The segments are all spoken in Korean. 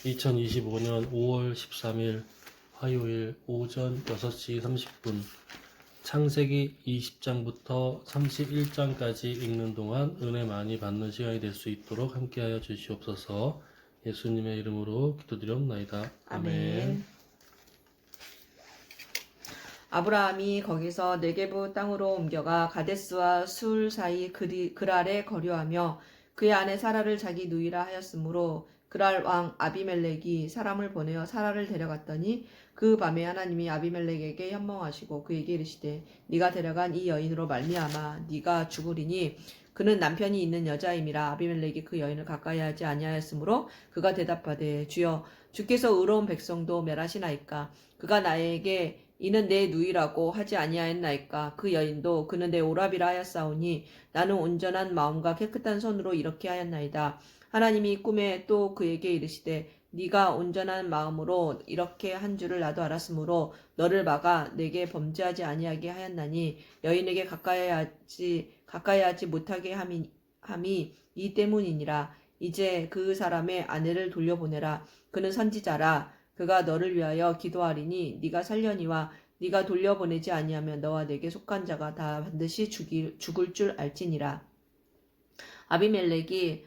2025년 5월 13일 화요일 오전 6시 30분 창세기 20장부터 31장까지 읽는 동안 은혜 많이 받는 시간이 될 수 있도록 함께하여 주시옵소서. 예수님의 이름으로 기도드렸나이다. 아멘. 아브라함이 거기서 네게부 땅으로 옮겨가 가데스와 술 사이 그랄에 거류하며 그의 아내 사라를 자기 누이라 하였으므로 그랄 왕 아비멜렉이 사람을 보내어 사라를 데려갔더니 그 밤에 하나님이 아비멜렉에게 현몽하시고 그에게 이르시되 네가 데려간 이 여인으로 말미암아 네가 죽으리니 그는 남편이 있는 여자임이라. 아비멜렉이 그 여인을 가까이 하지 아니하였으므로 그가 대답하되 주여 주께서 의로운 백성도 멸하시나이까. 그가 나에게 이는 내 누이라고 하지 아니하였나이까. 그 여인도 그는 내 오라비라 하였사오니 나는 온전한 마음과 깨끗한 손으로 이렇게 하였나이다. 하나님이 꿈에 또 그에게 이르시되 네가 온전한 마음으로 이렇게 한 줄을 나도 알았으므로 너를 막아 내게 범죄하지 아니하게 하였나니 여인에게 가까이 하지 못하게 함이 이 때문이니라. 이제 그 사람의 아내를 돌려보내라. 그는 선지자라. 그가 너를 위하여 기도하리니 네가 살려니와 네가 돌려보내지 아니하면 너와 내게 속한 자가 다 반드시 죽을 줄 알지니라. 아비멜렉이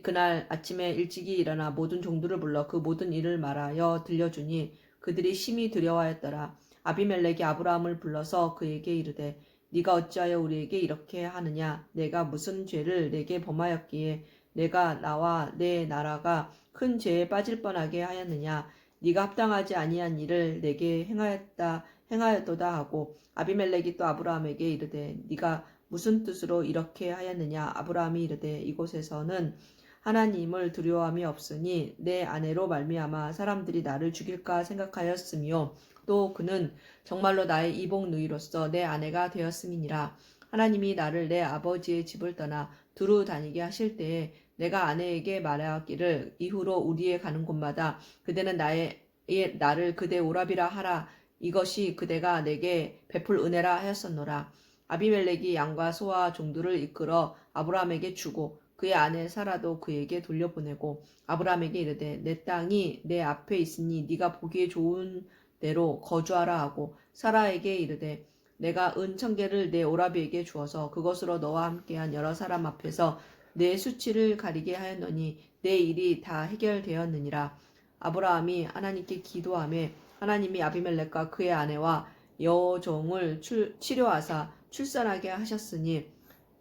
그날 아침에 일찍이 일어나 모든 종들을 불러 그 모든 일을 말하여 들려주니 그들이 심히 두려워하였더라. 아비멜렉이 아브라함을 불러서 그에게 이르되 네가 어찌하여 우리에게 이렇게 하느냐. 내가 무슨 죄를 내게 범하였기에 내가 나와 내 나라가 큰 죄에 빠질 뻔하게 하였느냐. 네가 합당하지 아니한 일을 내게 행하였도다 하고 아비멜렉이 또 아브라함에게 이르되 네가 무슨 뜻으로 이렇게 하였느냐. 아브라함이 이르되 이곳에서는 하나님을 두려워함이 없으니 내 아내로 말미암아 사람들이 나를 죽일까 생각하였으며 또 그는 정말로 나의 이복 누이로서 내 아내가 되었음이니라. 하나님이 나를 내 아버지의 집을 떠나 두루 다니게 하실 때에 내가 아내에게 말하기를 이후로 우리의 가는 곳마다 그대는 나를 그대 오라비라 하라. 이것이 그대가 내게 베풀 은혜라 하였었노라. 아비멜렉이 양과 소와 종들을 이끌어 아브라함에게 주고 그의 아내 사라도 그에게 돌려보내고 아브라함에게 이르되 내 땅이 내 앞에 있으니 네가 보기에 좋은 대로 거주하라 하고 사라에게 이르되 내가 은 1000개를 내 오라비에게 주어서 그것으로 너와 함께한 여러 사람 앞에서 내 수치를 가리게 하였노니 내 일이 다 해결되었느니라. 아브라함이 하나님께 기도하며 하나님이 아비멜렉과 그의 아내와 여종을 치료하사 출산하게 하셨으니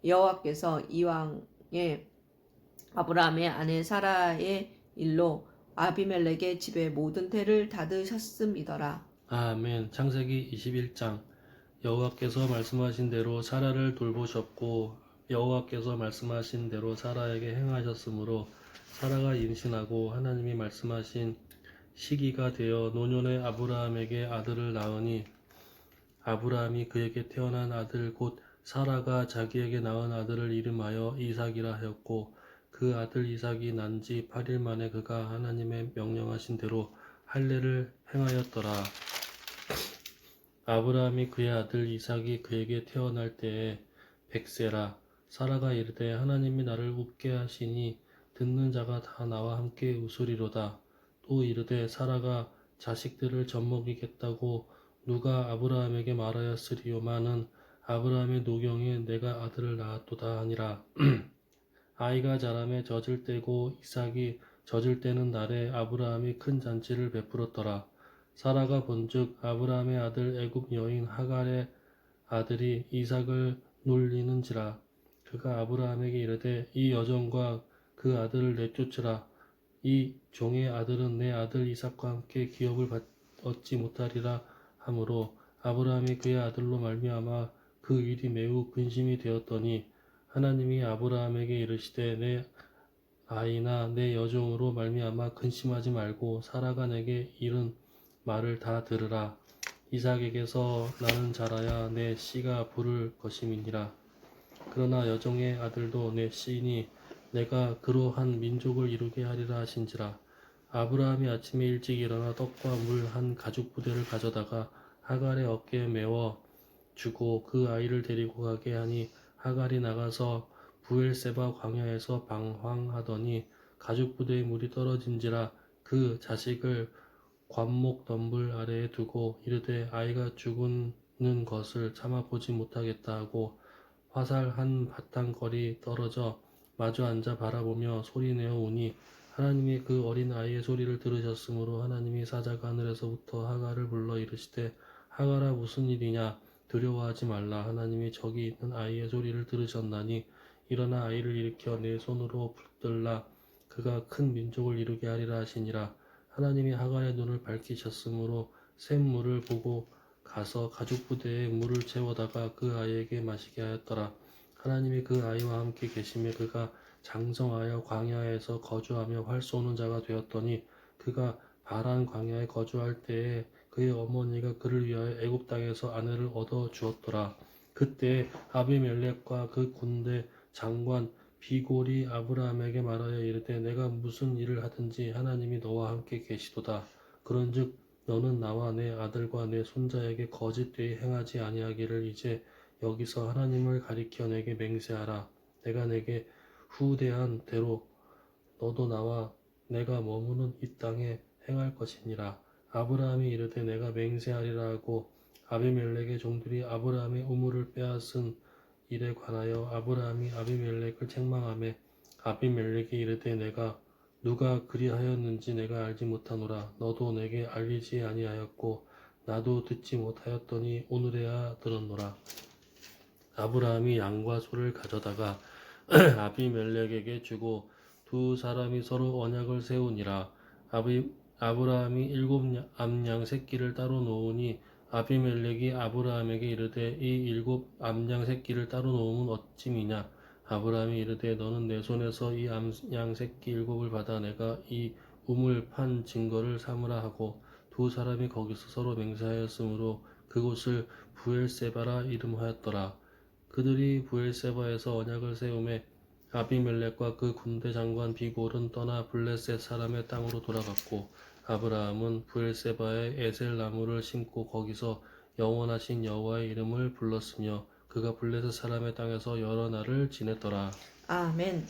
여호와께서 이왕에 아브라함의 아내 사라의 일로 아비멜렉의 집에 모든 태를 닫으셨음이더라. 아멘. 창세기 21장. 여호와께서 말씀하신 대로 사라를 돌보셨고 여호와께서 말씀하신 대로 사라에게 행하셨으므로 사라가 임신하고 하나님이 말씀하신 시기가 되어 노년의 아브라함에게 아들을 낳으니 아브라함이 그에게 태어난 아들 곧 사라가 자기에게 낳은 아들을 이름하여 이삭이라 하였고 그 아들 이삭이 난 지 8일 만에 그가 하나님의 명령하신 대로 할례를 행하였더라. 아브라함이 그의 아들 이삭이 그에게 태어날 때에 100세라. 사라가 이르되 하나님이 나를 웃게 하시니 듣는 자가 다 나와 함께 웃으리로다. 또 이르되 사라가 자식들을 젖먹이겠다고 누가 아브라함에게 말하였으리요마는 아브라함의 노경에 내가 아들을 낳았도다 하니라. 아이가 자라매 젖을 떼고 이삭이 젖을 떼는 날에 아브라함이 큰 잔치를 베풀었더라. 사라가 본즉 아브라함의 아들 애굽 여인 하갈의 아들이 이삭을 놀리는지라. 그가 아브라함에게 이르되 이 여종과 그 아들을 내쫓으라. 이 종의 아들은 내 아들 이삭과 함께 기업을 얻지 못하리라 하므로 아브라함이 그의 아들로 말미암아 그 일이 매우 근심이 되었더니 하나님이 아브라함에게 이르시되 내 아이나 내 여종으로 말미암아 근심하지 말고 사라가 내게 이른 말을 다 들으라. 이삭에게서 나는 자라야 내 씨가 부를 것임이니라. 그러나 여종의 아들도 내 씨니 내가 그로 한 민족을 이루게 하리라 하신지라. 아브라함이 아침에 일찍 일어나 떡과 물 한 가죽 부대를 가져다가 하갈의 어깨에 메워 주고 그 아이를 데리고 가게 하니 하갈이 나가서 부엘세바 광야에서 방황하더니 가죽 부대에 물이 떨어진지라. 그 자식을 관목 덤불 아래에 두고 이르되 아이가 죽는 것을 참아보지 못하겠다 하고 화살 한 바탕거리 떨어져 마주 앉아 바라보며 소리내어 우니 하나님이 그 어린 아이의 소리를 들으셨으므로 하나님이 사자가 하늘에서부터 하갈을 불러 이르시되 하갈아 무슨 일이냐 두려워하지 말라 하나님이 저기 있는 아이의 소리를 들으셨나니 일어나 아이를 일으켜 내 손으로 붙들라 그가 큰 민족을 이루게 하리라 하시니라 하나님이 하갈의 눈을 밝히셨으므로 샘물을 보고 가서 가죽 부대에 물을 채워다가 그 아이에게 마시게 하였더라. 하나님이 그 아이와 함께 계시며 그가 장성하여 광야에서 거주하며 활 쏘는 자가 되었더니 그가 바란 광야에 거주할 때에 그의 어머니가 그를 위하여 애굽 땅에서 아내를 얻어 주었더라. 그때 아비멜렉과 그 군대 장관 비골이 아브라함에게 말하여 이르되 내가 무슨 일을 하든지 하나님이 너와 함께 계시도다. 그런즉 너는 나와 내 아들과 내 손자에게 거짓되이 행하지 아니하기를 이제 여기서 하나님을 가리켜 내게 맹세하라. 내가 내게 후대한 대로 너도 나와 내가 머무는 이 땅에 행할 것이니라. 아브라함이 이르되 내가 맹세하리라 하고 아비멜렉의 종들이 아브라함의 우물을 빼앗은 일에 관하여 아브라함이 아비멜렉을 책망하매 아비멜렉이 이르되 내가 누가 그리하였는지 내가 알지 못하노라. 너도 내게 알리지 아니하였고 나도 듣지 못하였더니 오늘에야 들었노라. 아브라함이 양과 소를 가져다가 아비멜렉에게 주고 두 사람이 서로 언약을 세우니라. 아브라함이 7 암양 새끼를 따로 놓으니 아비멜렉이 아브라함에게 이르되 이 7 암양 새끼를 따로 놓으면 어찌미냐. 아브라함이 이르되 너는 내 손에서 이 암양 새끼 7을 받아 내가 이 우물 판 증거를 삼으라 하고 두 사람이 거기서 서로 맹세하였으므로 그곳을 부엘세바라 이름하였더라. 그들이 부엘세바에서 언약을 세우매 아비멜렉과 그 군대 장관 비골은 떠나 블레셋 사람의 땅으로 돌아갔고 아브라함은 부엘세바에 에셀 나무를 심고 거기서 영원하신 여호와의 이름을 불렀으며 그가 블레셋 사람의 땅에서 여러 날을 지냈더라. 아멘.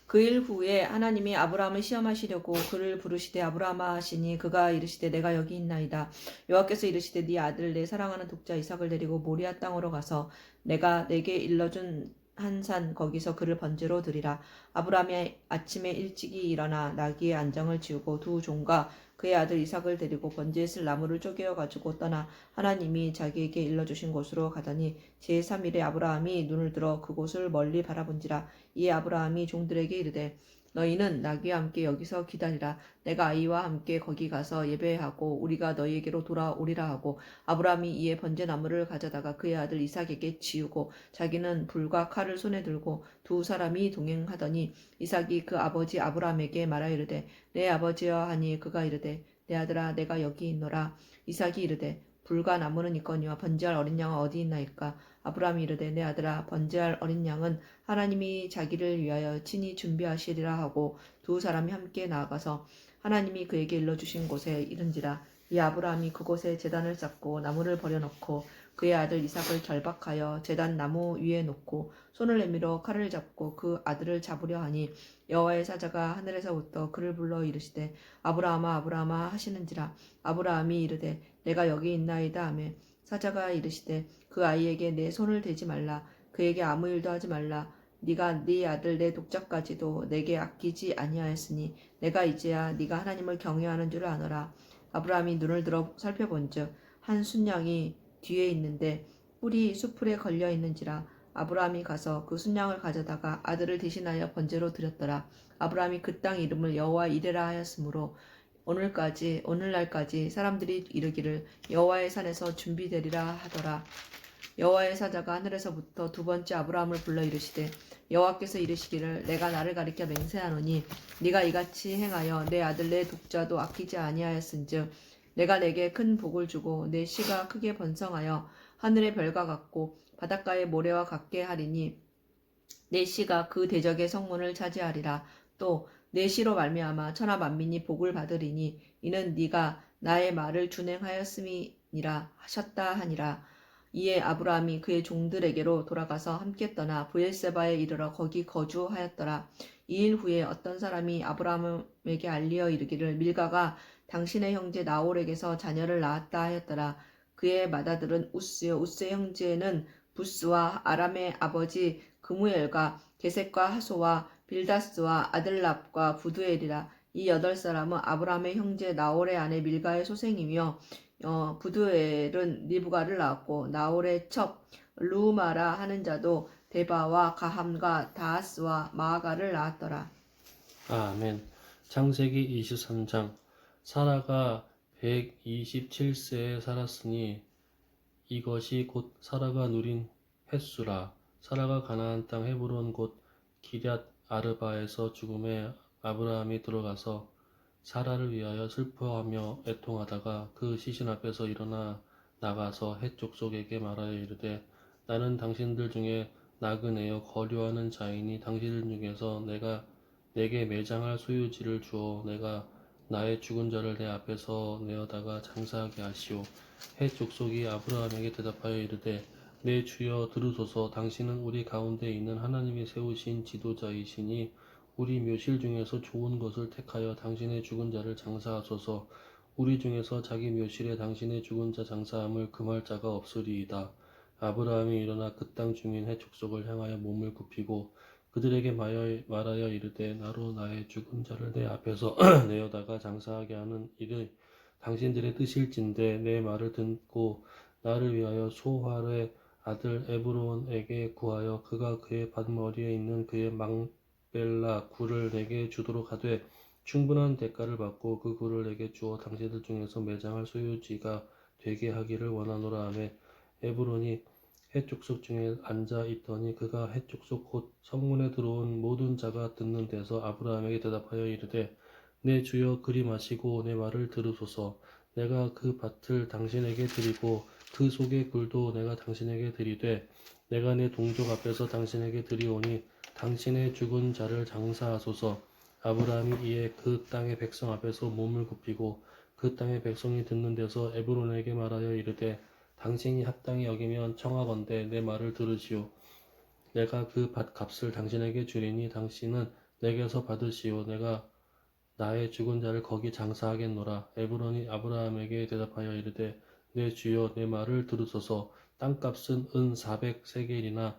그 일 후에 하나님이 아브라함을 시험하시려고 그를 부르시되 아브라함아 하시니 그가 이르시되 내가 여기 있나이다. 여호와께서 이르시되 네 아들 내 사랑하는 독자 이삭을 데리고 모리아 땅으로 가서 내가 내게 일러준 한 산 거기서 그를 번제로 드리라. 아브라함이 아침에 일찍이 일어나 나귀의 안장을 지우고 두 종과 그의 아들 이삭을 데리고 번제에 쓸 나무를 쪼개어 가지고 떠나 하나님이 자기에게 일러주신 곳으로 가더니 제3일에 아브라함이 눈을 들어 그곳을 멀리 바라본지라. 이에 아브라함이 종들에게 이르되 너희는 나귀와 함께 여기서 기다리라. 내가 아이와 함께 거기 가서 예배하고 우리가 너희에게로 돌아오리라 하고 아브라함이 이에 번제나무를 가져다가 그의 아들 이삭에게 지우고 자기는 불과 칼을 손에 들고 두 사람이 동행하더니 이삭이 그 아버지 아브라함에게 말하여 이르되 내 아버지여 하니 그가 이르되 내 아들아 내가 여기 있노라. 이삭이 이르되 불과 나무는 있거니와 번제할 어린 양은 어디 있나이까. 아브라함이 이르되 내 아들아 번제할 어린 양은 하나님이 자기를 위하여 친히 준비하시리라 하고 두 사람이 함께 나아가서 하나님이 그에게 일러주신 곳에 이른지라. 이 아브라함이 그곳에 제단을 쌓고 나무를 버려놓고 그의 아들 이삭을 결박하여 제단 나무 위에 놓고 손을 내밀어 칼을 잡고 그 아들을 잡으려 하니 여호와의 사자가 하늘에서부터 그를 불러 이르시되 아브라함아 아브라함아 하시는지라. 아브라함이 이르되 내가 여기 있나이다 하며 사자가 이르시되 그 아이에게 내 손을 대지 말라. 그에게 아무 일도 하지 말라. 네가 네 아들 내 독자까지도 내게 아끼지 아니하였으니 내가 이제야 네가 하나님을 경외하는 줄 아노라. 아브라함이 눈을 들어 살펴본즉 한 순양이 뒤에 있는데 뿔이 수풀에 걸려 있는지라. 아브라함이 가서 그 순양을 가져다가 아들을 대신하여 번제로 드렸더라. 아브라함이 그 땅 이름을 여호와 이레라 하였으므로 오늘날까지 사람들이 이르기를 여호와의 산에서 준비되리라 하더라. 여호와의 사자가 하늘에서부터 두 번째 아브라함을 불러 이르시되 여호와께서 이르시기를 내가 나를 가리켜 맹세하노니 네가 이같이 행하여 내 아들 내 독자도 아끼지 아니하였은즉 내가 내게 큰 복을 주고 내 씨가 크게 번성하여 하늘의 별과 같고 바닷가의 모래와 같게 하리니 내 씨가 그 대적의 성문을 차지하리라. 또 내 씨로 말미암아 천하 만민이 복을 받으리니 이는 네가 나의 말을 준행하였음이니라 하셨다 하니라. 이에 아브라함이 그의 종들에게로 돌아가서 함께 떠나 브엘세바에 이르러 거기 거주하였더라. 2일 후에 어떤 사람이 아브라함에게 알리어 이르기를 밀가가 당신의 형제 나홀에게서 자녀를 낳았다 하였더라. 그의 맏아들은 우스요 우스의 형제는 부스와 아람의 아버지 그무엘과 게셋과 하소와 빌다스와 아들랍과 부두엘이라. 이 8사람은 아브라함의 형제 나홀의 아내 밀가의 소생이며 부두엘은 리브가를 낳았고 나홀의 첩 루마라 하는 자도 데바와 가함과 다하스와 마아가를 낳았더라. 아멘. 창세기 23장. 사라가 127세에 살았으니 이것이 곧 사라가 누린 횟수라. 사라가 가나안 땅 헤브론 곧 기럇 아르바에서 죽음에 아브라함이 들어가서 사라를 위하여 슬퍼하며 애통하다가 그 시신 앞에서 일어나 나가서 헷 족속에게 말하여 이르되 나는 당신들 중에 나그네여 거류하는 자이니 당신들 중에서 내가 내게 매장할 소유지를 주어 내가 나의 죽은 자를 내 앞에서 내어다가 장사하게 하시오. 헷 족속이 아브라함에게 대답하여 이르되 내 주여 들으소서. 당신은 우리 가운데 있는 하나님이 세우신 지도자이시니 우리 묘실 중에서 좋은 것을 택하여 당신의 죽은 자를 장사하소서. 우리 중에서 자기 묘실에 당신의 죽은 자 장사함을 금할 자가 없으리이다. 아브라함이 일어나 그 땅 중인 헷 족속을 향하여 몸을 굽히고 그들에게 말하여 이르되 나로 나의 죽은 자를 내 앞에서 내어다가 장사하게 하는 일이 당신들의 뜻일진데 내 말을 듣고 나를 위하여 소할의 아들 에브론에게 구하여 그가 그의 밭머리에 있는 그의 막벨라 굴을 내게 주도록 하되 충분한 대가를 받고 그 굴을 내게 주어 당신들 중에서 매장할 소유지가 되게 하기를 원하노라 하며 에브론이 헷 족속 중에 앉아 있더니 그가 헷 족속 곧 성문에 들어온 모든 자가 듣는 데서 아브라함에게 대답하여 이르되 내 주여 그리 마시고 내 말을 들으소서. 내가 그 밭을 당신에게 드리고 그 속의 굴도 내가 당신에게 드리되 내가 내 동족 앞에서 당신에게 드리오니 당신의 죽은 자를 장사하소서. 아브라함이 이에 그 땅의 백성 앞에서 몸을 굽히고 그 땅의 백성이 듣는 데서 에브론에게 말하여 이르되 당신이 합당히 여기면 청하건대 내 말을 들으시오. 내가 그 밭 값을 당신에게 주리니 당신은 내게서 받으시오. 내가 나의 죽은 자를 거기 장사하겠노라. 에브론이 아브라함에게 대답하여 이르되 내 주여 내 말을 들으소서. 땅값은 은 400세겔이나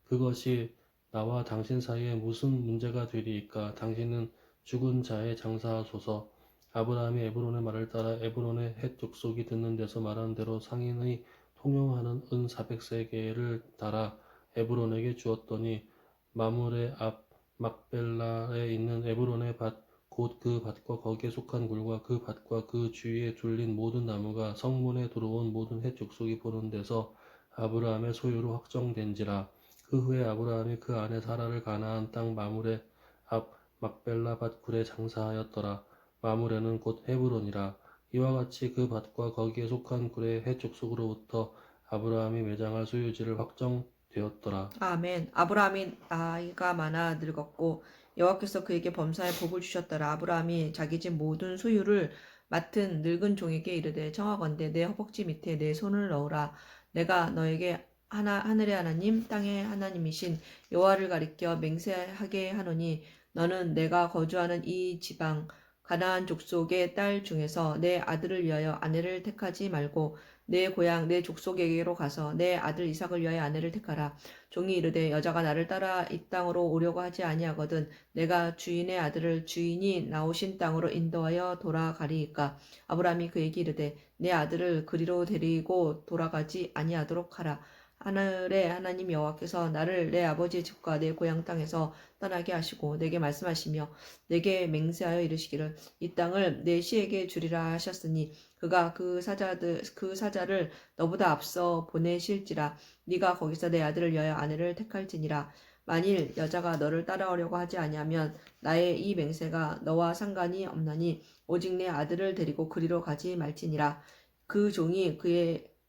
그것이 나와 당신 사이에 무슨 문제가 되리이까. 당신은 죽은 자에 장사하소서. 아브라함이 에브론의 말을 따라 에브론의 헷 족속이 듣는 데서 말한 대로 상인의 통용하는 은 400세겔을 달아 에브론에게 주었더니 마물의 앞 막벨라에 있는 에브론의 밭 곧 그 밭과 거기에 속한 굴과 그 밭과 그 주위에 둘린 모든 나무가 성문에 들어온 모든 헷 족속이 보는 데서 아브라함의 소유로 확정된지라. 그 후에 아브라함이 그 아내 사라를 가나안 땅 마물의 앞 막벨라 밭 굴에 장사하였더라. 마물에는 곧 헤브론이라. 이와 같이 그 밭과 거기에 속한 굴의 헷 족속으로부터 아브라함이 매장할 소유지를 확정되었더라. 아멘. 아브라함이 나이가 많아 늙었고 여호와께서 그에게 범사에 복을 주셨더라. 아브라함이 자기 집 모든 소유를 맡은 늙은 종에게 이르되 청하건대 내 허벅지 밑에 내 손을 넣으라. 내가 너에게 하늘의 하나님 땅의 하나님이신 여호와를 가리켜 맹세하게 하노니 너는 내가 거주하는 이 지방 가나안 족속의 딸 중에서 내 아들을 위하여 아내를 택하지 말고 내 고향 내 족속에게로 가서 내 아들 이삭을 위하여 아내를 택하라. 종이 이르되 여자가 나를 따라 이 땅으로 오려고 하지 아니하거든 내가 주인의 아들을 주인이 나오신 땅으로 인도하여 돌아가리이까. 아브라함이 그에게 이르되 내 아들을 그리로 데리고 돌아가지 아니하도록 하라. 하늘의 하나님 여호와께서 나를 내 아버지의 집과 내 고향 땅에서 떠나게 하시고 내게 말씀하시며 내게 맹세하여 이르시기를 이 땅을 내 시에게 주리라 하셨으니 그가 그 사자를 너보다 앞서 보내실지라. 네가 거기서 내 아들을 위하여 아내를 택할지니라. 만일 여자가 너를 따라오려고 하지 아니하면 나의 이 맹세가 너와 상관이 없나니 오직 내 아들을 데리고 그리로 가지 말지니라. 그 종이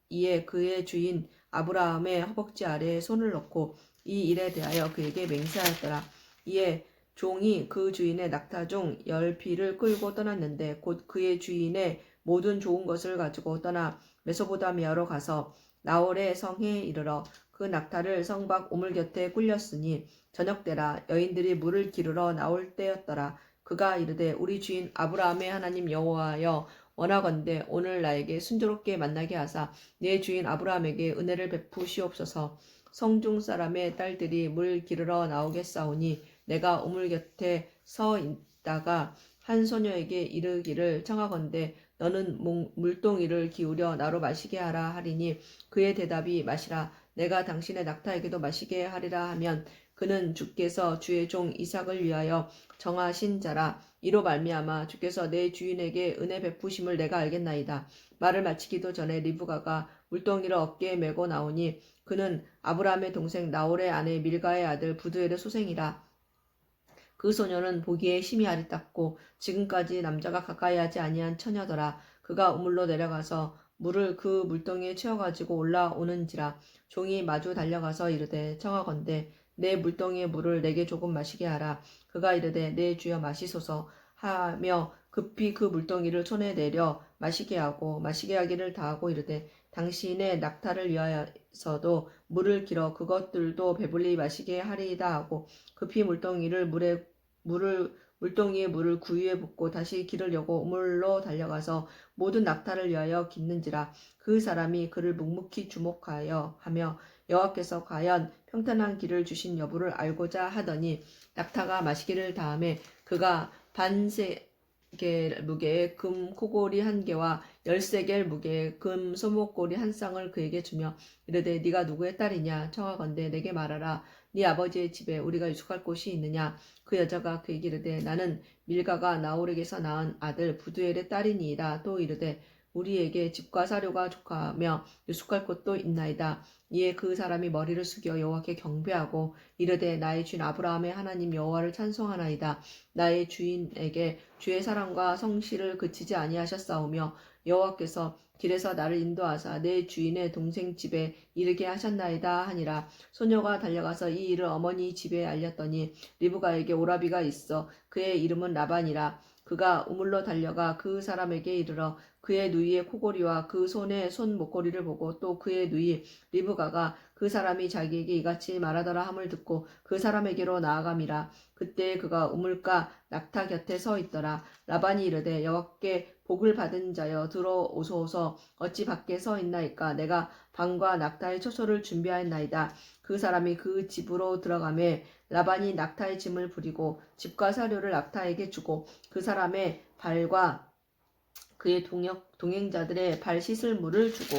이에 그의 주인 아브라함의 허벅지 아래에 손을 넣고 이 일에 대하여 그에게 맹세하였더라. 이에 종이 그 주인의 낙타중 10匹를 끌고 떠났는데 곧 그의 주인의 모든 좋은 것을 가지고 떠나 메소보다미아로 가서 나홀의 성에 이르러 그 낙타를 성 밖 우물 곁에 굴렸으니 저녁 때라 여인들이 물을 기르러 나올 때였더라. 그가 이르되 우리 주인 아브라함의 하나님 여호와여 원하건대 오늘 나에게 순조롭게 만나게 하사 내 주인 아브라함에게 은혜를 베푸시옵소서. 성중 사람의 딸들이 물 기르러 나오겠사오니 내가 우물 곁에 서 있다가 한 소녀에게 이르기를 청하건대 너는 물동이를 기울여 나로 마시게 하라 하리니 그의 대답이 마시라 내가 당신의 낙타에게도 마시게 하리라 하면 그는 주께서 주의 종 이삭을 위하여 정하신 자라. 이로 말미암아 주께서 내 주인에게 은혜 베푸심을 내가 알겠나이다. 말을 마치기도 전에 리브가가 물동이를 어깨에 메고 나오니 그는 아브라함의 동생 나홀의 아내 밀가의 아들 부두엘의 소생이라. 그 소녀는 보기에 심히 아리따고 지금까지 남자가 가까이 하지 아니한 처녀더라. 그가 우물로 내려가서 물을 그 물동이에 채워가지고 올라오는지라. 종이 마주 달려가서 이르되 청하건대 내 물동이의 물을 내게 조금 마시게 하라. 그가 이르되 내 주여 마시소서 하며 급히 그 물동이를 손에 내려 마시게 하고 마시게 하기를 다하고 이르되 당신의 낙타를 위하여서도 물을 길어 그것들도 배불리 마시게 하리이다 하고 급히 물동이에 물을 구유에 붓고 다시 기르려고 우물로 달려가서 모든 낙타를 위하여 깃는지라. 그 사람이 그를 묵묵히 주목하여 하며 여호와께서 과연 평탄한 길을 주신 여부를 알고자 하더니 낙타가 마시기를 다하매 그가 반세겔 무게의 금 코골이 1개와 10세겔 무게의 금 소목골이 1쌍을 그에게 주며 이르되 네가 누구의 딸이냐 청하건대 내게 말하라. 네 아버지의 집에 우리가 유숙할 곳이 있느냐. 그 여자가 그에게 이르되 나는 밀가가 나홀에게서 낳은 아들 부두엘의 딸이니이다. 또 이르되 우리에게 집과 사료가 족하며 유숙할 곳도 있나이다. 이에 그 사람이 머리를 숙여 여호와께 경배하고 이르되 나의 주인 아브라함의 하나님 여호와를 찬송하나이다. 나의 주인에게 주의 사랑과 성실을 그치지 아니하셨사오며 여호와께서 길에서 나를 인도하사 내 주인의 동생 집에 이르게 하셨나이다 하니라. 소녀가 달려가서 이 일을 어머니 집에 알렸더니 리브가에게 오라비가 있어 그의 이름은 라반이라. 그가 우물로 달려가 그 사람에게 이르러 그의 누이의 코골이와 그 손의 손 목걸이를 보고 또 그의 누이 리브가가 그 사람이 자기에게 이같이 말하더라 함을 듣고 그 사람에게로 나아감이라. 그때 그가 우물가 낙타 곁에 서 있더라. 라반이 이르되 여호와께 복을 받은 자여 들어오소서. 어찌 밖에 서 있나이까. 내가 방과 낙타의 초소를 준비하였나이다. 그 사람이 그 집으로 들어가매 라반이 낙타의 짐을 부리고 집과 사료를 낙타에게 주고 그 사람의 발과 그의 동행자들의 발 씻을 물을 주고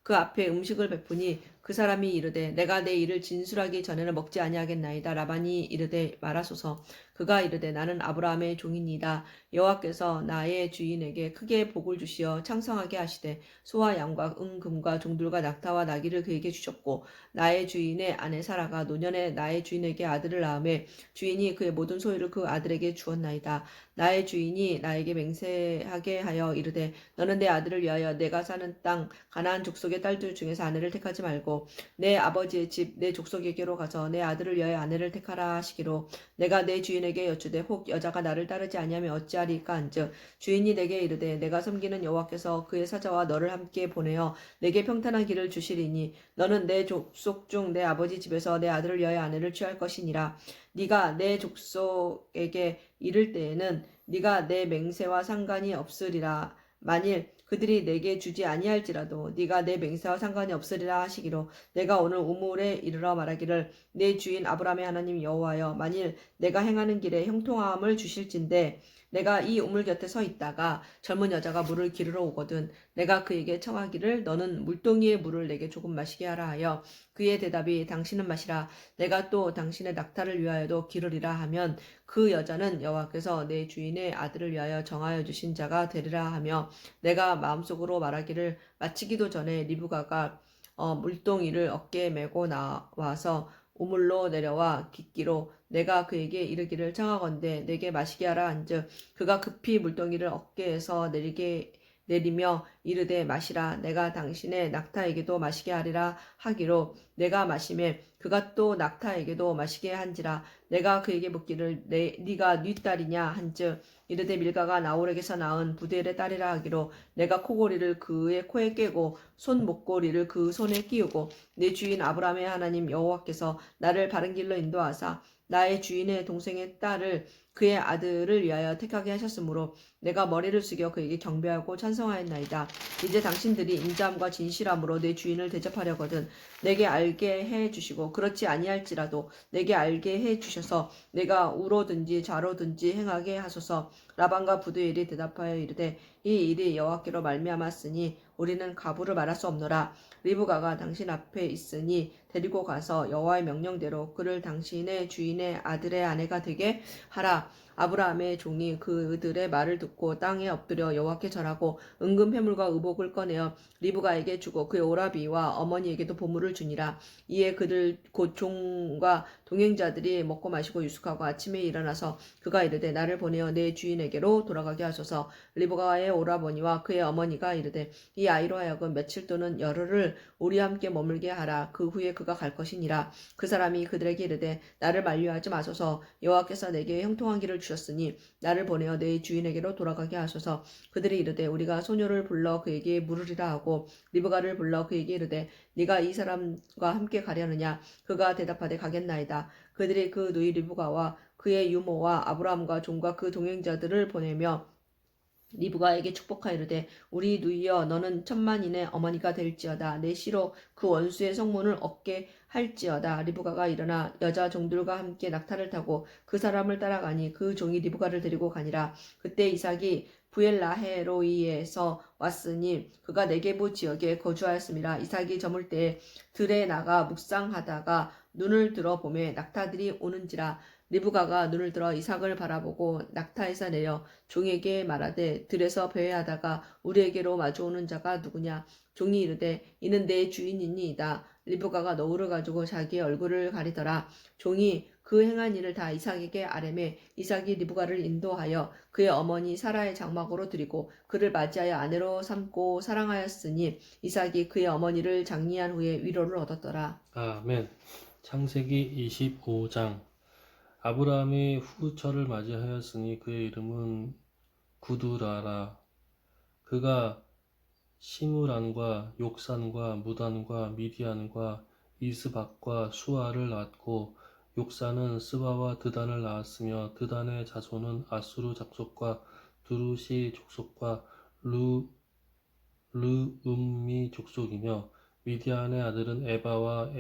그 앞에 음식을 베푸니 그 사람이 이르되 내가 내 일을 진술하기 전에는 먹지 아니하겠나이다. 라반이 이르되 말하소서. 그가 이르되 나는 아브라함의 종이니이다. 여호와께서 나의 주인에게 크게 복을 주시어 창성하게 하시되 소와 양과 금과 종들과 낙타와 나귀를 그에게 주셨고 나의 주인의 아내 사라가 노년에 나의 주인에게 아들을 낳음에 주인이 그의 모든 소유를 그 아들에게 주었나이다. 나의 주인이 나에게 맹세하게 하여 이르되 너는 내 아들을 위하여 내가 사는 땅 가나안 족속의 딸들 중에서 아내를 택하지 말고 내 아버지의 집 내 족속에게로 가서 내 아들을 위하여 아내를 택하라 하시기로 내가 내 주인에게 여쭈되 혹 여자가 나를 따르지 아니하면 어찌하리까 한즉 주인이 내게 이르되 내가 섬기는 여호와께서 그의 사자와 너를 함께 보내어 내게 평탄한 길을 주시리니 너는 내 족속 중 내 아버지 집에서 내 아들을 위하여 아내를 취할 것이니라. 네가 내 족속에게 이를 때에는 네가 내 맹세와 상관이 없으리라. 만일 그들이 내게 주지 아니할지라도 네가 내 맹세와 상관이 없으리라 하시기로 내가 오늘 우물에 이르러 말하기를 내 주인 아브라함의 하나님 여호와여 만일 내가 행하는 길에 형통함을 주실진데 내가 이 우물 곁에 서 있다가 젊은 여자가 물을 기르러 오거든 내가 그에게 청하기를 너는 물동이의 물을 내게 조금 마시게 하라 하여 그의 대답이 당신은 마시라 내가 또 당신의 낙타를 위하여도 기르리라 하면 그 여자는 여호와께서 내 주인의 아들을 위하여 정하여 주신 자가 되리라 하며 내가 마음속으로 말하기를 마치기도 전에 리브가가 물동이를 어깨에 메고 나와서 우물로 내려와 깃기로 내가 그에게 이르기를 청하건대 내게 마시게 하라 한즉 그가 급히 물동이를 어깨에서 내리게 내리며 이르되 마시라. 내가 당신의 낙타에게도 마시게 하리라 하기로 내가 마시매 그가 또 낙타에게도 마시게 한지라. 내가 그에게 묻기를 네가 네 딸이냐 한즉 이르되 밀가가 나홀에게서 낳은 부델의 딸이라 하기로 내가 코골이를 그의 코에 꿰고 손 목고리를 그 손에 끼우고 내 주인 아브라함의 하나님 여호와께서 나를 바른 길로 인도하사 나의 주인의 동생의 딸을 그의 아들을 위하여 택하게 하셨으므로 내가 머리를 숙여 그에게 경배하고 찬송하였나이다. 이제 당신들이 인자함과 진실함으로 내 주인을 대접하려거든 내게 알게 해 주시고 그렇지 아니할지라도 내게 알게 해 주셔서 내가 우로든지 좌로든지 행하게 하소서. 라반과 부두엘이 대답하여 이르되 이 일이 여호와께로 말미암았으니 우리는 가부를 말할 수 없노라. 리브가가 당신 앞에 있으니 데리고 가서 여호와의 명령대로 그를 당신의 주인의 아들의 아내가 되게 하라. 아브라함의 종이 그들의 말을 듣고 땅에 엎드려 여호와께 절하고 은금 패물과 의복을 꺼내어 리브가에게 주고 그의 오라비와 어머니에게도 보물을 주니라. 이에 그들 곧 종과 동행자들이 먹고 마시고 유숙하고 아침에 일어나서 그가 이르되 나를 보내어 내 주인에게로 돌아가게 하소서. 리브가의 오라버니와 그의 어머니가 이르되 이 아이로 하여금 며칠 또는 열흘을 우리와 함께 머물게 하라. 그 후에 그가 갈 것이니라. 그 사람이 그들에게 이르되 나를 만류하지 마소서. 여호와께서 내게 형통한 길을 주셨으니 나를 보내어 내 주인에게로 돌아가게 하소서. 그들이 이르되 우리가 소녀를 불러 그에게 물으리라 하고 리브가를 불러 그에게 이르되 네가 이 사람과 함께 가려느냐. 그가 대답하되 가겠나이다. 그들이 그 누이 리브가와 그의 유모와 아브라함과 종과 그 동행자들을 보내며 리브가에게 축복하이르되 우리 누이여 너는 천만인의 어머니가 될지어다. 내 시로 그 원수의 성문을 얻게 할지어다. 리브가가 일어나 여자 종들과 함께 낙타를 타고 그 사람을 따라가니 그 종이 리브가를 데리고 가니라. 그때 이삭이 부엘라헤로이에서 왔으니 그가 네게부 지역에 거주하였음이라. 이삭이 저물 때에 들에 나가 묵상하다가 눈을 들어 보매 낙타들이 오는지라. 리브가가 눈을 들어 이삭을 바라보고 낙타에서 내려 종에게 말하되 들에서 배회하다가 우리에게로 마주오는 자가 누구냐. 종이 이르되 이는 내 주인이니이다. 리브가가 너울을 가지고 자기의 얼굴을 가리더라. 종이 그 행한 일을 다 이삭에게 아뢰매 이삭이 리브가를 인도하여 그의 어머니 사라의 장막으로 드리고 그를 맞이하여 아내로 삼고 사랑하였으니 이삭이 그의 어머니를 장리한 후에 위로를 얻었더라. 아멘. 창세기 25장. 아브라함이 후처를 맞이하였으니 그의 이름은 구두라라. 그가 시므란과 욕산과 무단과 미디안과 이스박과 수아를 낳았고 욕산은 스바와 드단을 낳았으며 드단의 자손은 아수르 족속과 두루시 족속과 르음미 족속이며 미디안의 아들은 에바와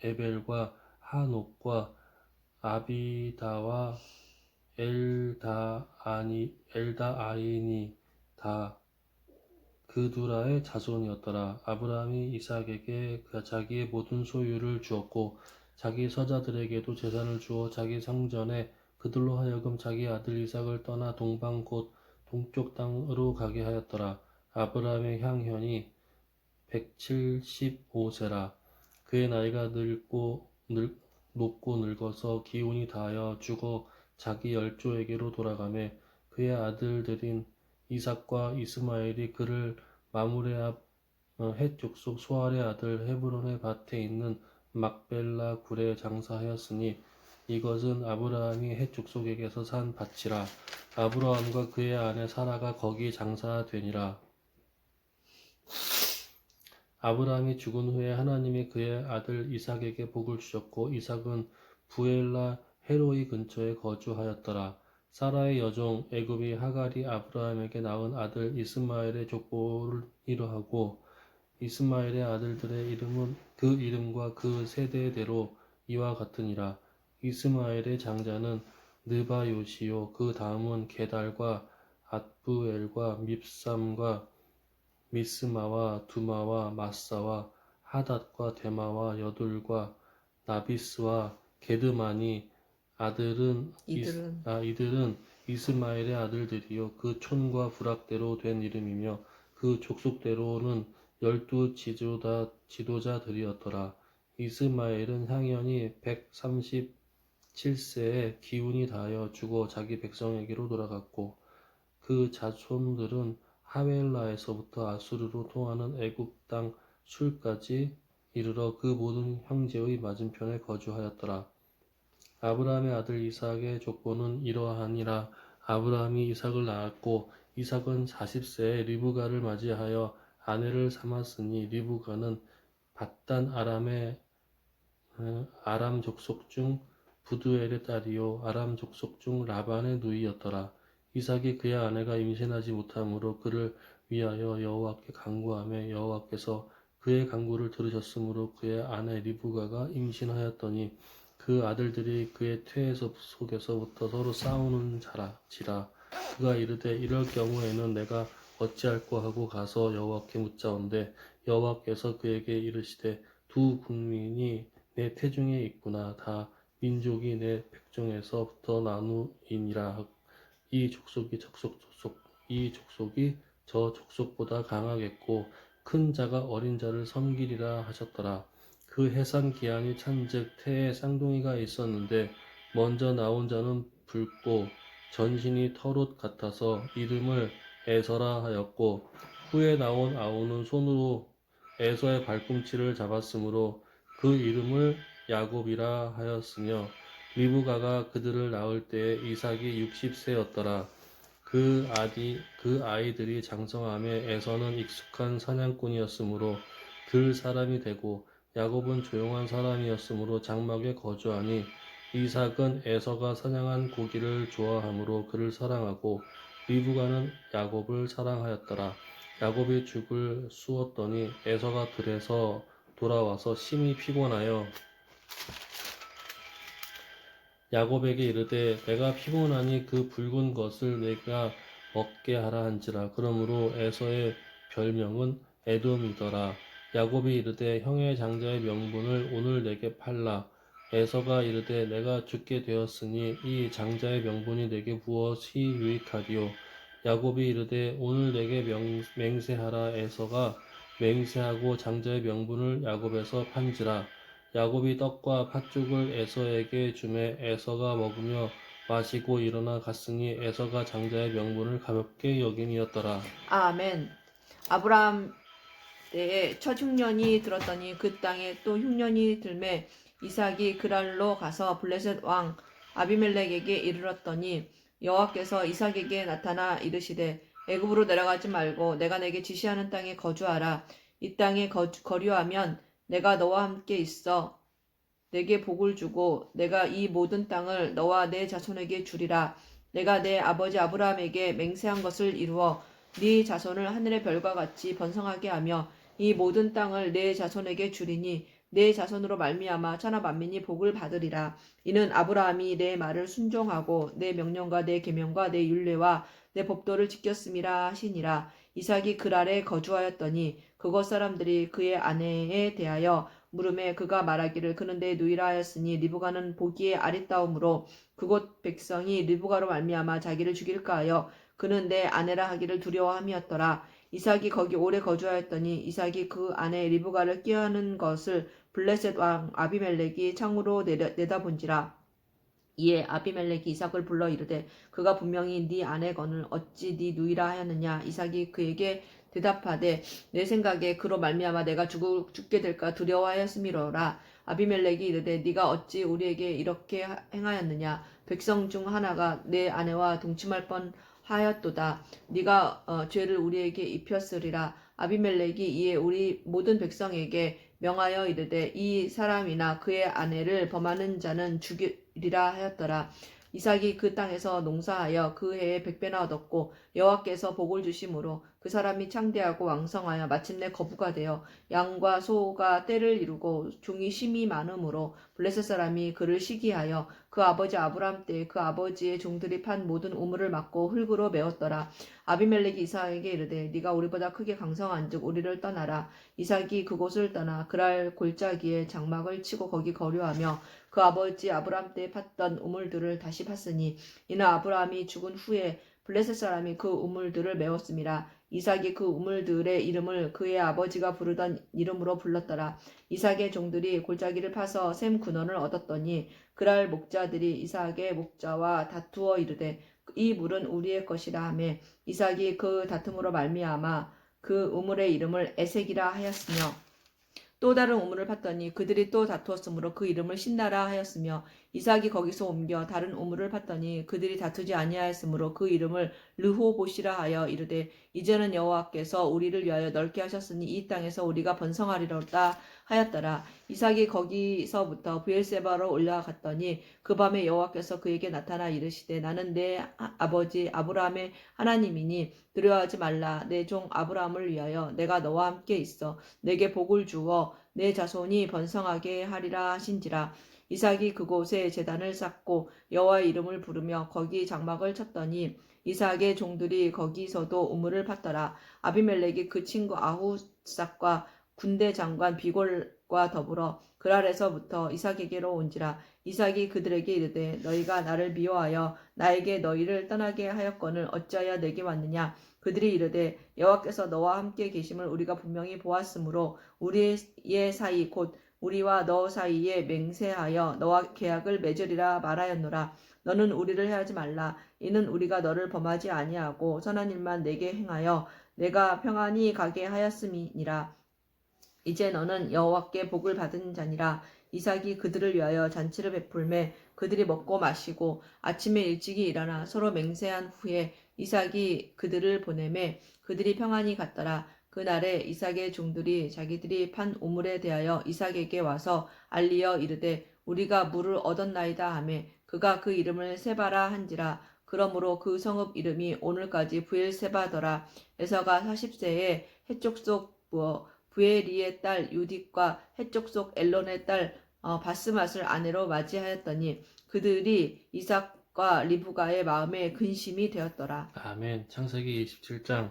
에벨과 하녹과 아비다와 엘다아이니 다 그두라의 자손이었더라. 아브라함이 이삭에게 자기의 모든 소유를 주었고 자기 서자들에게도 재산을 주어 자기 상전에 그들로 하여금 자기 아들 이삭을 떠나 동방 곧 동쪽 땅으로 가게 하였더라. 아브라함의 향년이 175세라. 그의 나이가 높고 늙어서 기운이 다하여 죽어 자기 열조에게로 돌아가매 그의 아들들인 이삭과 이스마엘이 그를 마므레 앞 헷 족속 소알의 아들 헤브론의 밭에 있는 막벨라 굴에 장사하였으니 이것은 아브라함이 헷 족속에게서 산 밭이라. 아브라함과 그의 아내 사라가 거기 장사되니라. 아브라함이 죽은 후에 하나님이 그의 아들 이삭에게 복을 주셨고 이삭은 부엘라 헤로이 근처에 거주하였더라. 사라의 여종 애굽이 하갈이 아브라함에게 낳은 아들 이스마엘의 족보를 이러하고 이스마엘의 아들들의 이름은 그 이름과 그 세대대로 이와 같으니라. 이스마엘의 장자는 느바요시요 그 다음은 게달과 앗부엘과 밉삼과 미스마와 두마와 마사와 하닷과 데마와 여둘과 나비스와 게드마니 이들은 이스마엘의 아들들이요 그 촌과 부락대로 된 이름이며 그 족속대로는 12 지도자들이었더라. 이스마엘은 향년이 137세에 기운이 다하여 죽어 자기 백성에게로 돌아갔고 그 자손들은 하멜라에서부터 아수르로 통하는 애굽 땅 술까지 이르러 그 모든 형제의 맞은편에 거주하였더라. 아브라함의 아들 이삭의 족보는 이러하니라. 아브라함이 이삭을 낳았고 이삭은 40세에 리브가를 맞이하여 아내를 삼았으니 리브가는 밧단 아람의 아람 족속 중 부두엘의 딸이요 아람 족속 중 라반의 누이였더라. 이삭이 그의 아내가 임신하지 못하므로 그를 위하여 여호와께 간구하며 여호와께서 그의 간구를 들으셨으므로 그의 아내 리브가가 임신하였더니 그 아들들이 그의 태에 속에서부터 서로 싸우는 지라. 그가 이르되 이럴 경우에는 내가 어찌할꼬 하고 가서 여호와께 묻자온대 여호와께서 그에게 이르시되 두 국민이 내 태중에 있구나. 다 민족이 내 백종에서부터 나누이니라. 이 족속이 저 족속보다 강하겠고 큰 자가 어린 자를 섬기리라 하셨더라. 그 해산 기한이 찬즉 태에 쌍둥이가 있었는데 먼저 나온 자는 붉고 전신이 털옷 같아서 이름을 에서라 하였고 후에 나온 아우는 손으로 에서의 발꿈치를 잡았으므로 그 이름을 야곱이라 하였으며 리브가가 그들을 낳을 때에 이삭이 60세였더라. 그 아이들이 장성함에 에서는 익숙한 사냥꾼이었으므로 들 사람이 되고 야곱은 조용한 사람이었으므로 장막에 거주하니 이삭은 에서가 사냥한 고기를 좋아하므로 그를 사랑하고 리브가는 야곱을 사랑하였더라. 야곱이 죽을 쑤었더니 에서가 들에서 돌아와서 심히 피곤하여 야곱에게 이르되 내가 피곤하니 그 붉은 것을 내가 먹게 하라 한지라. 그러므로 에서의 별명은 에돔이더라. 야곱이 이르되 형의 장자의 명분을 오늘 내게 팔라. 에서가 이르되 내가 죽게 되었으니 이 장자의 명분이 내게 무엇이 유익하리요. 야곱이 이르되 오늘 내게 맹세하라. 에서가 맹세하고 장자의 명분을 야곱에서 판지라. 야곱이 떡과 팥죽을 에서에게 주매 에서가 먹으며 마시고 일어나 갔으니 에서가 장자의 명분을 가볍게 여김이었더라. 아멘. 아브라함 때에 첫 흉년이 들었더니 그 땅에 또 흉년이 들매 이삭이 그랄로 가서 블레셋 왕 아비멜렉에게 이르렀더니 여호와께서 이삭에게 나타나 이르시되 애굽으로 내려가지 말고 내가 내게 지시하는 땅에 거주하라. 이 땅에 거류하면 내가 너와 함께 있어 내게 복을 주고 내가 이 모든 땅을 너와 내 자손에게 주리라. 내가 내 아버지 아브라함에게 맹세한 것을 이루어 네 자손을 하늘의 별과 같이 번성하게 하며 이 모든 땅을 내 자손에게 주리니 내 자손으로 말미암아 천하 만민이 복을 받으리라. 이는 아브라함이 내 말을 순종하고 내 명령과 내 계명과 내 율례와 내 법도를 지켰음이라 하시니라. 이삭이 그랄에 거주하였더니 그곳 사람들이 그의 아내에 대하여 물음에 그가 말하기를 그는 내 누이라 하였으니 리브가는 보기에 아리따움으로 그곳 백성이 리브가로 말미암아 자기를 죽일까 하여 그는 내 아내라 하기를 두려워함이었더라. 이삭이 거기 오래 거주하였더니 이삭이 그 아내 리브가를 꾀하는 것을 블레셋 왕 아비멜렉이 창으로 내다본지라. 이에 아비멜렉이 이삭을 불러 이르되 그가 분명히 네 아내거늘 어찌 네 누이라 하였느냐. 이삭이 그에게 대답하되 내 생각에 그로 말미암아 내가 죽게 될까 두려워하였음이로라. 아비멜렉이 이르되 네가 어찌 우리에게 이렇게 행하였느냐. 백성 중 하나가 내 아내와 동침할 뻔하였도다. 네가 죄를 우리에게 입혔으리라. 아비멜렉이 이에 우리 모든 백성에게 명하여 이르되 이 사람이나 그의 아내를 범하는 자는 죽이리라 하였더라. 이삭이 그 땅에서 농사하여 그 해에 100배나 얻었고 여호와께서 복을 주심으로 그 사람이 창대하고 왕성하여 마침내 거부가 되어 양과 소가 떼를 이루고 종이 심이 많음으로 블레셋 사람이 그를 시기하여 그 아버지 아브람 때에 그 아버지의 종들이 판 모든 우물을 막고 흙으로 메웠더라. 아비멜렉이 이삭에게 이르되 네가 우리보다 크게 강성한즉 우리를 떠나라. 이삭이 그곳을 떠나 그랄 골짜기에 장막을 치고 거기 거류하며 그 아버지 아브람 때에 팠던 우물들을 다시 팠으니 이는 아브람이 죽은 후에 블레셋 사람이 그 우물들을 메웠음이라. 이삭이 그 우물들의 이름을 그의 아버지가 부르던 이름으로 불렀더라. 이삭의 종들이 골짜기를 파서 샘 근원을 얻었더니 그랄 목자들이 이삭의 목자와 다투어 이르되 이 물은 우리의 것이라 하매 이삭이 그 다툼으로 말미암아 그 우물의 이름을 에색이라 하였으며 또 다른 우물을 팠더니 그들이 또 다투었으므로 그 이름을 신나라 하였으며 이삭이 거기서 옮겨 다른 우물을 팠더니 그들이 다투지 아니하였으므로 그 이름을 르호봇이라 하여 이르되 이제는 여호와께서 우리를 위하여 넓게 하셨으니 이 땅에서 우리가 번성하리로다 하였더라. 이삭이 거기서부터 브엘세바로 올라갔더니 그 밤에 여호와께서 그에게 나타나 이르시되 나는 내 아버지 아브라함의 하나님이니 두려워하지 말라. 내 종 아브라함을 위하여 내가 너와 함께 있어 내게 복을 주어 내 자손이 번성하게 하리라 하신지라. 이삭이 그곳에 제단을 쌓고 여호와의 이름을 부르며 거기 장막을 쳤더니 이삭의 종들이 거기서도 우물을 팠더라. 아비멜렉이 그 친구 아후삭과 군대 장관 비골과 더불어 그랄에서부터 이삭에게로 온지라. 이삭이 그들에게 이르되 너희가 나를 미워하여 나에게 너희를 떠나게 하였거늘 어찌하여 내게 왔느냐. 그들이 이르되 여호와께서 너와 함께 계심을 우리가 분명히 보았으므로 우리의 사이 곧 우리와 너 사이에 맹세하여 너와 계약을 맺으리라 말하였노라. 너는 우리를 해하지 말라. 이는 우리가 너를 범하지 아니하고 선한 일만 내게 행하여 내가 평안히 가게 하였음이니라. 이제 너는 여호와께 복을 받은 자니라. 이삭이 그들을 위하여 잔치를 베풀매 그들이 먹고 마시고 아침에 일찍이 일어나 서로 맹세한 후에 이삭이 그들을 보내매 그들이 평안히 갔더라. 그날에 이삭의 종들이 자기들이 판 우물에 대하여 이삭에게 와서 알리어 이르되 우리가 물을 얻었나이다 하매 그가 그 이름을 세바라 한지라. 그러므로 그 성읍 이름이 오늘까지 브엘세바더라. 에서가 40세에 해쪽 속 부에리의 딸 유딕과 해쪽 속 엘론의 딸 바스맛을 아내로 맞이하였더니 그들이 이삭과 리브가의 마음에 근심이 되었더라. 아멘. 창세기 27장.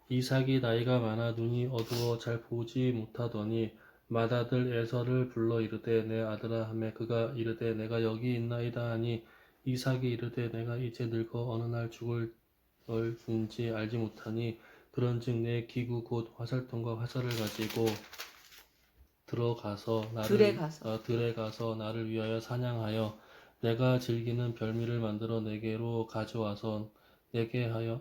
이삭이 나이가 많아 눈이 어두워 잘 보지 못하더니 맏아들 에서를 불러 이르되 내 아들아 하매 그가 이르되 내가 여기 있나이다 하니 이삭이 이르되 내가 이제 늙어 어느 날 죽을는지 알지 못하니 그런즉 내 기구 곧 화살통과 화살을 가지고 들에 가서 나를 위하여 사냥하여 내가 즐기는 별미를 만들어 내게로 가져와서 내게 하여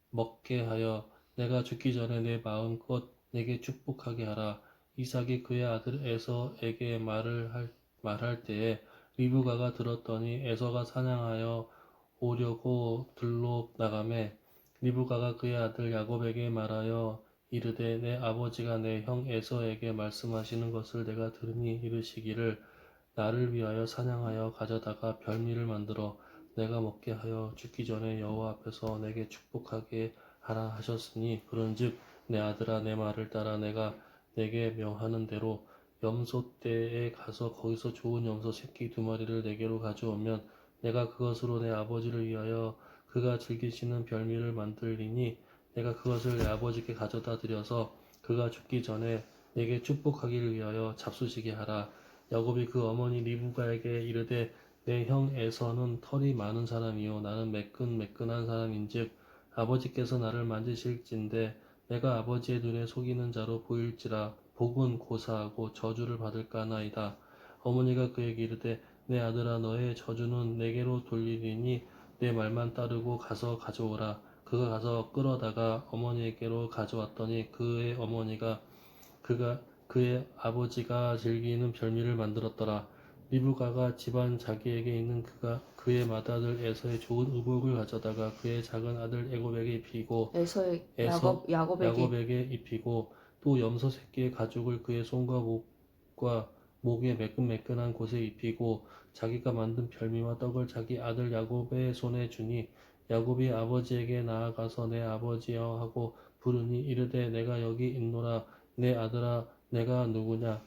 먹게 하여 내가 죽기 전에 내 마음껏 내게 축복하게 하라. 이삭이 그의 아들 에서에게 말할 때에 리브가가 들었더니 에서가 사냥하여 오려고 들로 나가매 리브가가 그의 아들 야곱에게 말하여 이르되 내 아버지가 내 형 에서에게 말씀하시는 것을 내가 들으니 이르시기를 나를 위하여 사냥하여 가져다가 별미를 만들어 내가 먹게 하여 죽기 전에 여호와 앞에서 내게 축복하게 하라 하셨으니 그런즉 내 아들아 내 말을 따라 내가 내게 명하는 대로 염소떼에 가서 거기서 좋은 염소 새끼 2마리를 내게로 가져오면 내가 그것으로 내 아버지를 위하여 그가 즐기시는 별미를 만들리니 내가 그것을 내 아버지께 가져다 드려서 그가 죽기 전에 내게 축복하기를 위하여 잡수시게 하라. 야곱이 그 어머니 리브가에게 이르되 내 형 에서는 털이 많은 사람이요 나는 매끈매끈한 사람인즉 아버지께서 나를 만지실진데 내가 아버지의 눈에 속이는 자로 보일지라 복은 고사하고 저주를 받을까나이다. 어머니가 그에게 이르되 내 아들아 너의 저주는 내게로 돌리리니 내 말만 따르고 가서 가져오라. 그가 가서 끌어다가 어머니에게로 가져왔더니 그의 어머니가 그의 아버지가 즐기는 별미를 만들었더라. 리브가가 집안 자기에게 있는 그의 맏아들 에서의 좋은 의복을 가져다가 그의 작은 아들 애곱에게 입히고 야곱에게 입히고 또 염소 새끼의 가죽을 그의 손과 목과 목에 매끈매끈한 곳에 입히고 자기가 만든 별미와 떡을 자기 아들 야곱의 손에 주니 야곱이 아버지에게 나아가서 내 아버지여 하고 부르니 이르되 내가 여기 있노라. 내 아들아 내가 누구냐.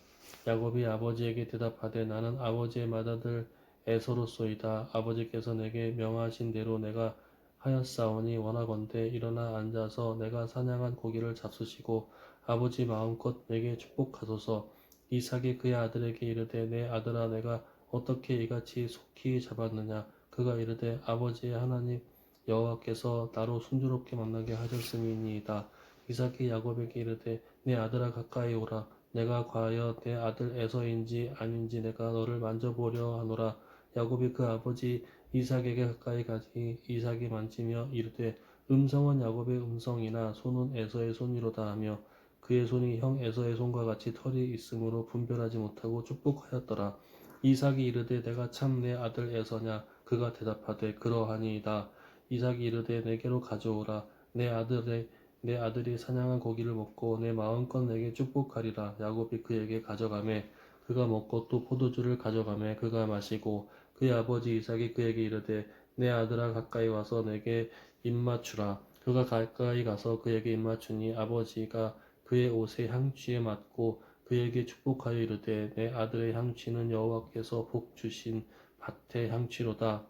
야곱이 아버지에게 대답하되 나는 아버지의 맏아들 에서로소이다. 아버지께서 내게 명하신 대로 내가 하였사오니 원하건대 일어나 앉아서 내가 사냥한 고기를 잡수시고 아버지 마음껏 내게 축복하소서. 이삭이 그의 아들에게 이르되 내 아들아 내가 어떻게 이같이 속히 잡았느냐. 그가 이르되 아버지의 하나님 여호와께서 나로 순조롭게 만나게 하셨음이니이다. 이삭이 야곱에게 이르되 내 아들아 가까이 오라. 내가 과연 내 아들 에서인지 아닌지 내가 너를 만져보려 하노라. 야곱이 그 아버지 이삭에게 가까이 가지 이삭이 만지며 이르되 음성은 야곱의 음성이나 손은 에서의 손이로다 하며 그의 손이 형 에서의 손과 같이 털이 있으므로 분별하지 못하고 축복하였더라. 이삭이 이르되 내가 참 내 아들 에서냐? 그가 대답하되 그러하니이다. 이삭이 이르되 내게로 가져오라. 내 아들이 사냥한 고기를 먹고 내 마음껏 내게 축복하리라. 야곱이 그에게 가져가매 그가 먹고 또 포도주를 가져가매 그가 마시고 그의 아버지 이삭이 그에게 이르되 내 아들아 가까이 와서 내게 입맞추라. 그가 가까이 가서 그에게 입맞추니 아버지가 그의 옷의 향취에 맞고 그에게 축복하여 이르되 내 아들의 향취는 여호와께서 복 주신 밭의 향취로다.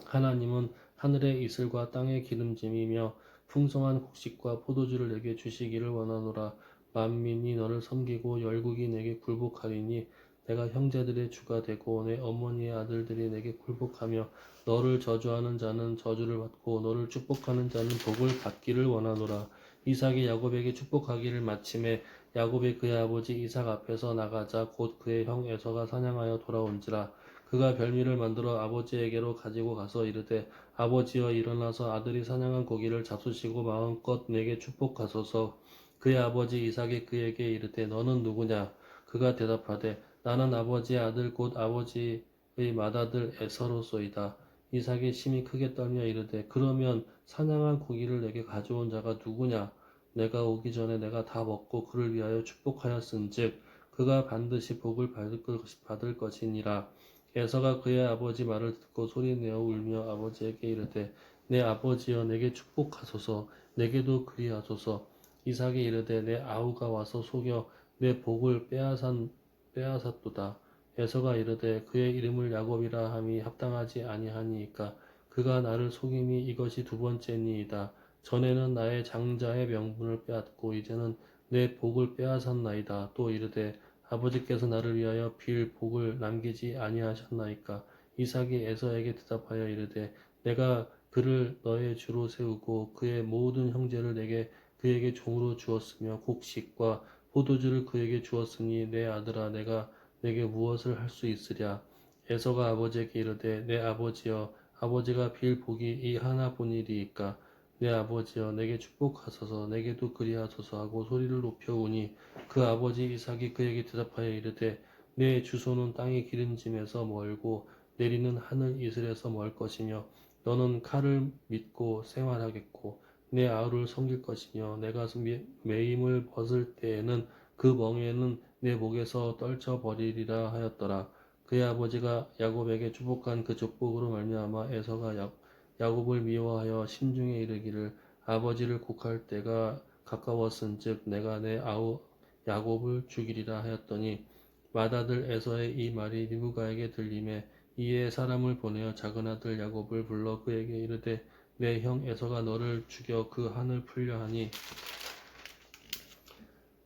하나님은 하늘의 이슬과 땅의 기름짐이며 풍성한 곡식과 포도주를 내게 주시기를 원하노라. 만민이 너를 섬기고 열국이 내게 굴복하리니 내가 형제들의 주가 되고 내 어머니의 아들들이 내게 굴복하며 너를 저주하는 자는 저주를 받고 너를 축복하는 자는 복을 받기를 원하노라. 이삭이 야곱에게 축복하기를 마침에 야곱이 그의 아버지 이삭 앞에서 나가자 곧 그의 형 에서가 사냥하여 돌아온지라. 그가 별미를 만들어 아버지에게로 가지고 가서 이르되 아버지여 일어나서 아들이 사냥한 고기를 잡수시고 마음껏 내게 축복하소서. 그의 아버지 이삭이 그에게 이르되 너는 누구냐? 그가 대답하되 나는 아버지의 아들 곧 아버지의 맏아들 에서로소이다. 이삭이 심히 크게 떨며 이르되 그러면 사냥한 고기를 내게 가져온 자가 누구냐? 내가 오기 전에 내가 다 먹고 그를 위하여 축복하였은즉 그가 반드시 복을 받을 것이니라. 에서가 그의 아버지 말을 듣고 소리내어 울며 아버지에게 이르되 내 아버지여 내게 축복하소서. 내게도 그리하소서. 이삭이 이르되 내 아우가 와서 속여 내 복을 빼앗았도다. 에서가 이르되 그의 이름을 야곱이라 함이 합당하지 아니하니이까 그가 나를 속임이 이것이 두 번째니이다. 전에는 나의 장자의 명분을 빼앗고 이제는 내 복을 빼앗았나이다. 또 이르되 아버지께서 나를 위하여 빌 복을 남기지 아니하셨나이까. 이삭이 에서에게 대답하여 이르되 내가 그를 너의 주로 세우고 그의 모든 형제를 그에게 종으로 주었으며 곡식과 포도주를 그에게 주었으니 내 아들아 내가 내게 무엇을 할 수 있으랴. 에서가 아버지에게 이르되 내 아버지여 아버지가 빌 복이 이 하나뿐이리이까. 내 아버지여 내게 축복하소서. 내게도 그리하소서 하고 소리를 높여 우니 그 아버지 이삭이 그에게 대답하여 이르되 내 주소는 땅의 기름짐에서 멀고 내리는 하늘 이슬에서 멀 것이며 너는 칼을 믿고 생활하겠고 내 아우를 섬길 것이며 내가 매임을 벗을 때에는 그 멍에는 내 목에서 떨쳐 버리리라 하였더라. 그의 아버지가 야곱에게 축복한 그 축복으로 말미암아 에서가 야곱을 미워하여 심중에 이르기를 아버지를 곡할 때가 가까웠은즉 내가 내 아우 야곱을 죽이리라 하였더니 맏아들 에서의 이 말이 리브가에게 들림에 이에 사람을 보내어 작은 아들 야곱을 불러 그에게 이르되 내 형 에서가 너를 죽여 그 한을 풀려 하니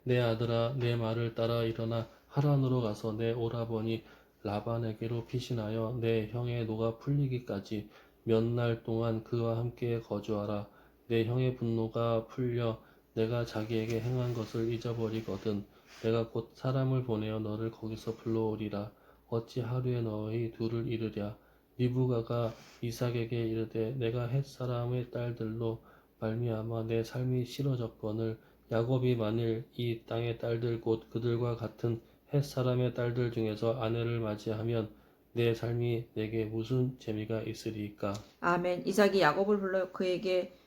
내 아들아 내 말을 따라 일어나 하란으로 가서 내 오라버니 라반에게로 피신하여 내 형의 노가 풀리기까지 몇 날 동안 그와 함께 거주하라. 내 형의 분노가 풀려 내가 자기에게 행한 것을 잊어버리거든 내가 곧 사람을 보내어 너를 거기서 불러오리라. 어찌 하루에 너희 둘을 이르랴. 리브가가 이삭에게 이르되 내가 헷 사람의 딸들로 말미암아 내 삶이 싫어졌거늘 야곱이 만일 이 땅의 딸들 곧 그들과 같은 헷 사람의 딸들 중에서 아내를 맞이하면 내 삶이 내게 무슨 재미가 있으리이까. 아멘. 이삭이 야곱을 불러 그에게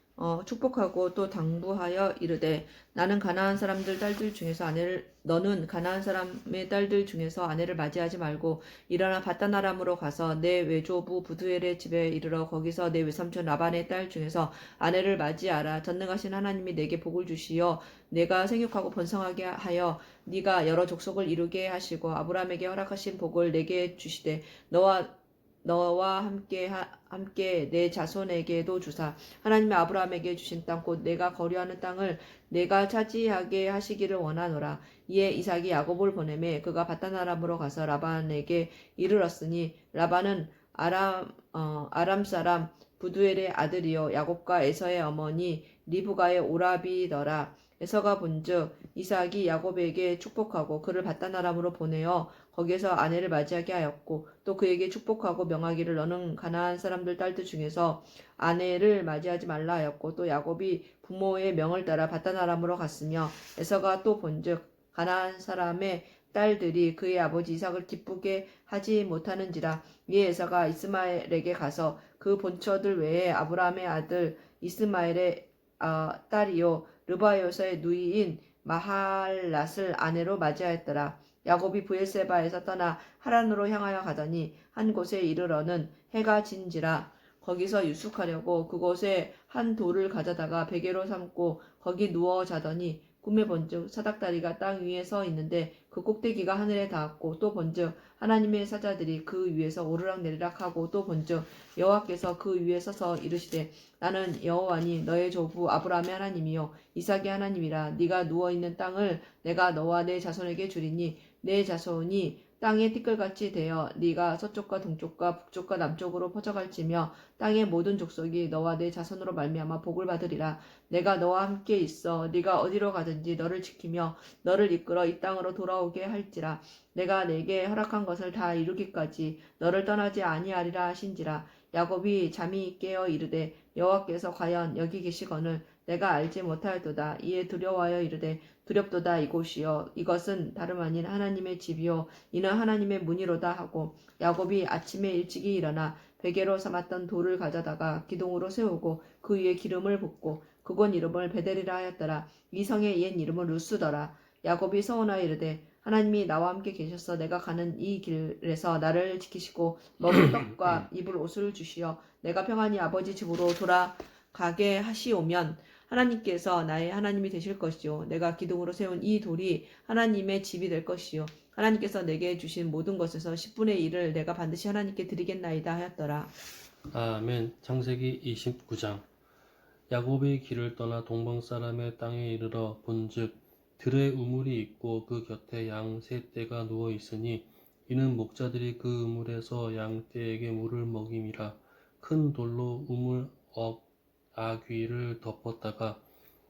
축복하고 또 당부하여 이르되 너는 가나안 사람의 딸들 중에서 아내를 맞이하지 말고 일어나 밧단 아람으로 가서 내 외조부 부두엘의 집에 이르러 거기서 내 외삼촌 라반의 딸 중에서 아내를 맞이하라. 전능하신 하나님이 내게 복을 주시어 내가 생육하고 번성하게 하여 네가 여러 족속을 이루게 하시고 아브라함에게 허락하신 복을 내게 주시되 너와 함께 내 자손에게도 주사 하나님의 아브라함에게 주신 땅 곧 내가 거류하는 땅을 내가 차지하게 하시기를 원하노라. 이에 이삭이 야곱을 보내매 그가 밧단 아람으로 가서 라반에게 이르렀으니 라반은 아람 사람 부두엘의 아들이요 야곱과 에서의 어머니 리브가의 오라비더라. 에서가 본즉 이삭이 야곱에게 축복하고 그를 밧단 아람으로 보내어 거기에서 아내를 맞이하게 하였고 또 그에게 축복하고 명하기를 너는 가나안 사람들 딸들 중에서 아내를 맞이하지 말라 하였고 또 야곱이 부모의 명을 따라 바단 아람으로 갔으며 에서가 또 본즉 가나안 사람의 딸들이 그의 아버지 이삭을 기쁘게 하지 못하는지라 이에 에서가 이스마엘에게 가서 그 본처들 외에 아브라함의 아들 이스마엘의 딸이요 르바요서의 누이인 마할랏을 아내로 맞이하였더라. 야곱이 브엘세바에서 떠나 하란으로 향하여 가더니 한 곳에 이르러는 해가 진지라 거기서 유숙하려고 그곳에 한 돌을 가져다가 베개로 삼고 거기 누워 자더니 꿈에 본즉 사닥다리가 땅 위에 서 있는데 그 꼭대기가 하늘에 닿았고 또 본즉 하나님의 사자들이 그 위에서 오르락내리락 하고 또 본즉 여호와께서 그 위에 서서 이르시되 나는 여호와니 너의 조부 아브라함의 하나님이요 이삭의 하나님이라 네가 누워 있는 땅을 내가 너와 내 자손에게 주리니 내 자손이 땅의 티끌같이 되어 네가 서쪽과 동쪽과 북쪽과 남쪽으로 퍼져갈지며 땅의 모든 족속이 너와 내 자손으로 말미암아 복을 받으리라. 내가 너와 함께 있어 네가 어디로 가든지 너를 지키며 너를 이끌어 이 땅으로 돌아오게 할지라. 내가 내게 허락한 것을 다 이루기까지 너를 떠나지 아니하리라 하신지라. 야곱이 잠이 깨어 이르되 여호와께서 과연 여기 계시거늘 내가 알지 못하였도다. 이에 두려워하여 이르되 두렵도다 이곳이요 이것은 다름 아닌 하나님의 집이요 이는 하나님의 문이로다 하고 야곱이 아침에 일찍이 일어나 베개로 삼았던 돌을 가져다가 기둥으로 세우고 그 위에 기름을 붓고 그곳 이름을 베델이라 하였더라. 이 성의 옛 이름은 루스더라. 야곱이 서원하여 이르되 하나님이 나와 함께 계셔서 내가 가는 이 길에서 나를 지키시고 먹을 떡과 입을 옷을 주시어 내가 평안히 아버지 집으로 돌아가게 하시오면 하나님께서 나의 하나님이 되실 것이요 내가 기둥으로 세운 이 돌이 하나님의 집이 될 것이요 하나님께서 내게 주신 모든 것에서 10분의 1을 내가 반드시 하나님께 드리겠나이다 하였더라. 아멘. 창세기 29장. 야곱이 길을 떠나 동방 사람의 땅에 이르러 본즉 들에 우물이 있고 그 곁에 양 세 떼가 누워 있으니 이는 목자들이 그 우물에서 양 떼에게 물을 먹임이라. 큰 돌로 우물 아귀를 덮었다가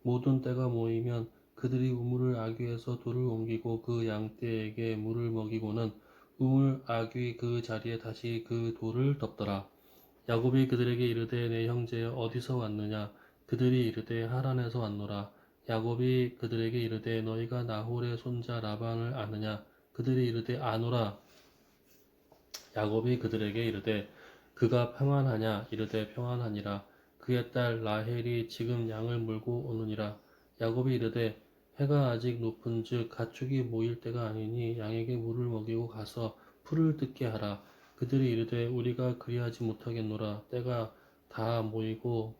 모든 떼가 모이면 그들이 우물을 아귀에서 돌을 옮기고 그 양떼에게 물을 먹이고는 우물 아귀 그 자리에 다시 그 돌을 덮더라. 야곱이 그들에게 이르되 내 형제 어디서 왔느냐? 그들이 이르되 하란에서 왔노라. 야곱이 그들에게 이르되 너희가 나홀의 손자 라반을 아느냐? 그들이 이르되 아노라. 야곱이 그들에게 이르되 그가 평안하냐? 이르되 평안하니라. 그의 딸 라헬이 지금 양을 물고 오느니라. 야곱이 이르되 해가 아직 높은즉 가축이 모일 때가 아니니 양에게 물을 먹이고 가서 풀을 뜯게 하라. 그들이 이르되 우리가 그리하지 못하겠노라. 때가 다 모이고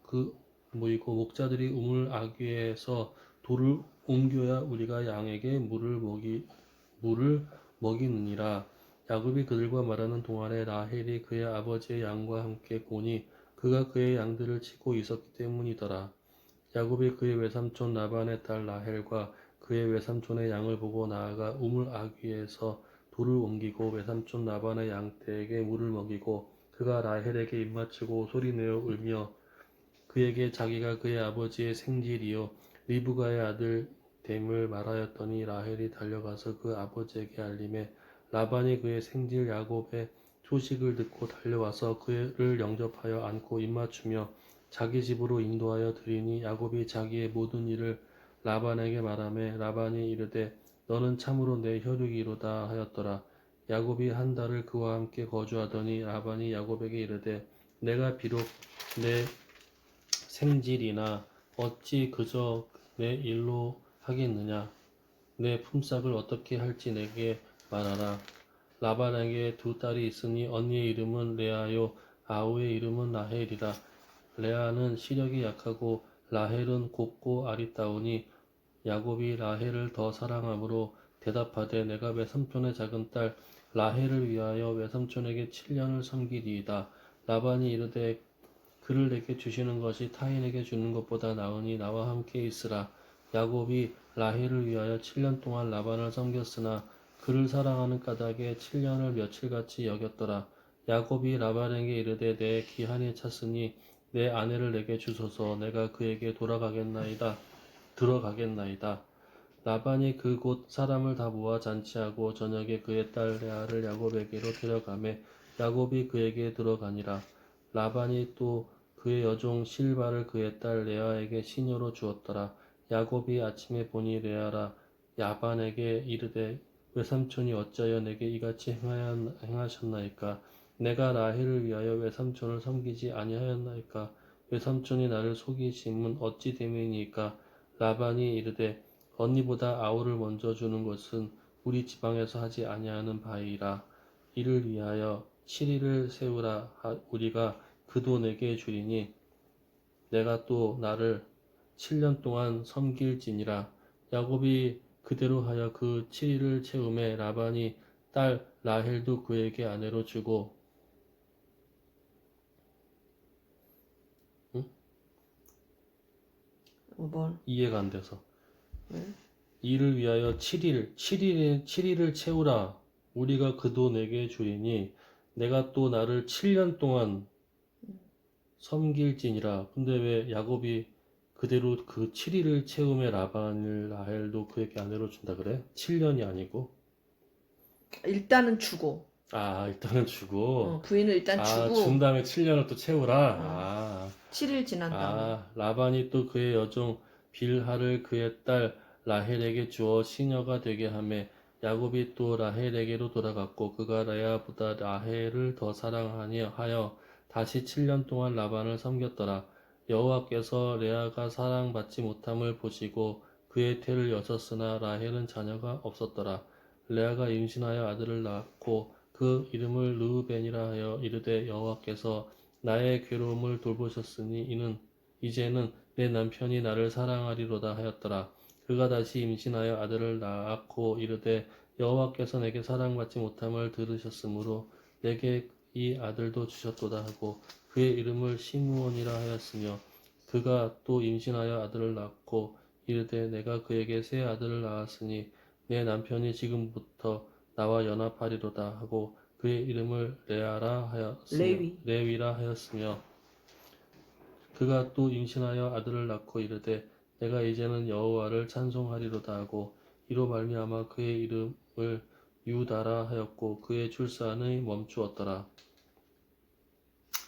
목자들이 우물 아귀에서 돌을 옮겨야 우리가 양에게 물을 먹이느니라. 야곱이 그들과 말하는 동안에 라헬이 그의 아버지의 양과 함께 보니 그가 그의 양들을 치고 있었기 때문이더라. 야곱이 그의 외삼촌 라반의 딸 라헬과 그의 외삼촌의 양을 보고 나아가 우물 아귀에서 돌을 옮기고 외삼촌 라반의 양떼에게 물을 먹이고 그가 라헬에게 입맞추고 소리내어 울며 그에게 자기가 그의 아버지의 생질이요 리브가의 아들 됨을 말하였더니 라헬이 달려가서 그 아버지에게 알림해 라반이 그의 생질 야곱의 소식을 듣고 달려와서 그를 영접하여 안고 입맞추며 자기 집으로 인도하여 드리니 야곱이 자기의 모든 일을 라반에게 말하매 라반이 이르되 너는 참으로 내 혈육이로다 하였더라. 야곱이 한 달을 그와 함께 거주하더니 라반이 야곱에게 이르되 내가 비록 내 생질이나 어찌 그저 내 일로 하겠느냐. 내 품삯을 어떻게 할지 내게 말하라. 라반에게 두 딸이 있으니 언니의 이름은 레아요 아우의 이름은 라헬이라. 레아는 시력이 약하고 라헬은 곱고 아리따우니 야곱이 라헬을 더 사랑함으로 대답하되 내가 외삼촌의 작은 딸 라헬을 위하여 외삼촌에게 7년을 섬기리이다. 라반이 이르되 그를 내게 주시는 것이 타인에게 주는 것보다 나으니 나와 함께 있으라. 야곱이 라헬을 위하여 7년 동안 라반을 섬겼으나 그를 사랑하는 까닭에 7년을 며칠같이 여겼더라. 야곱이 라반에게 이르되 내 기한이 찼으니 내 아내를 내게 주소서. 내가 그에게 들어가겠나이다. 라반이 그곳 사람을 다 모아 잔치하고 저녁에 그의 딸 레아를 야곱에게로 데려가매 야곱이 그에게 들어가니라. 라반이 또 그의 여종 실바를 그의 딸 레아에게 시녀로 주었더라. 야곱이 아침에 보니 레아라 야반에게 이르되 외삼촌이 어찌하여 내게 이같이 행하셨나이까? 내가 라헬을 위하여 외삼촌을 섬기지 아니하였나이까? 외삼촌이 나를 속이심은 어찌 됨이니까? 라반이 이르되 언니보다 아우를 먼저 주는 것은 우리 지방에서 하지 아니하는 바이라. 이를 위하여 7일을 세우라. 우리가 그도 내게 주리니 내가 또 나를 7년 동안 섬길지니라. 야곱이 그대로 하여 그 7일을 채우매 라반이 딸 라헬도 그에게 아내로 주고. 응? 뭘? 이해가 안 돼서. 왜? 이를 위하여 7일을 채우라. 우리가 그도 내게 주리니 내가 또 나를 7년 동안 섬길지니라. 근데 왜 야곱이 그대로 그 7일을 채우며 라반을 라헬도 그에게 아내로 준다 그래? 7년이 아니고. 일단은 주고. 일단은 주고. 부인을 일단 준 주고 다음에 7년을 또 채우라. 7일 지난 다음에. 라반이 또 그의 여종 빌하를 그의 딸 라헬에게 주어 시녀가 되게 하매 야곱이 또 라헬에게로 돌아갔고 그가 레아보다 라헬을 더 사랑하니 하여 다시 7년 동안 라반을 섬겼더라. 여호와께서 레아가 사랑받지 못함을 보시고 그의 태를 여셨으나 라헬은 자녀가 없었더라. 레아가 임신하여 아들을 낳고 그 이름을 르우벤이라 하여 이르되 여호와께서 나의 괴로움을 돌보셨으니 이제는 내 남편이 나를 사랑하리로다 하였더라. 그가 다시 임신하여 아들을 낳고 이르되 여호와께서 내게 사랑받지 못함을 들으셨으므로 내게 이 아들도 주셨도다 하고 그의 이름을 시므온이라 하였으며 그가 또 임신하여 아들을 낳고 이르되 내가 그에게 새 아들을 낳았으니 내 남편이 지금부터 나와 연합하리로다 하고 그의 이름을 레위라 하였으며 그가 또 임신하여 아들을 낳고 이르되 내가 이제는 여호와를 찬송하리로다 하고 이로 말미암아 그의 이름을 유다라 하였고 그의 출산이 멈추었더라.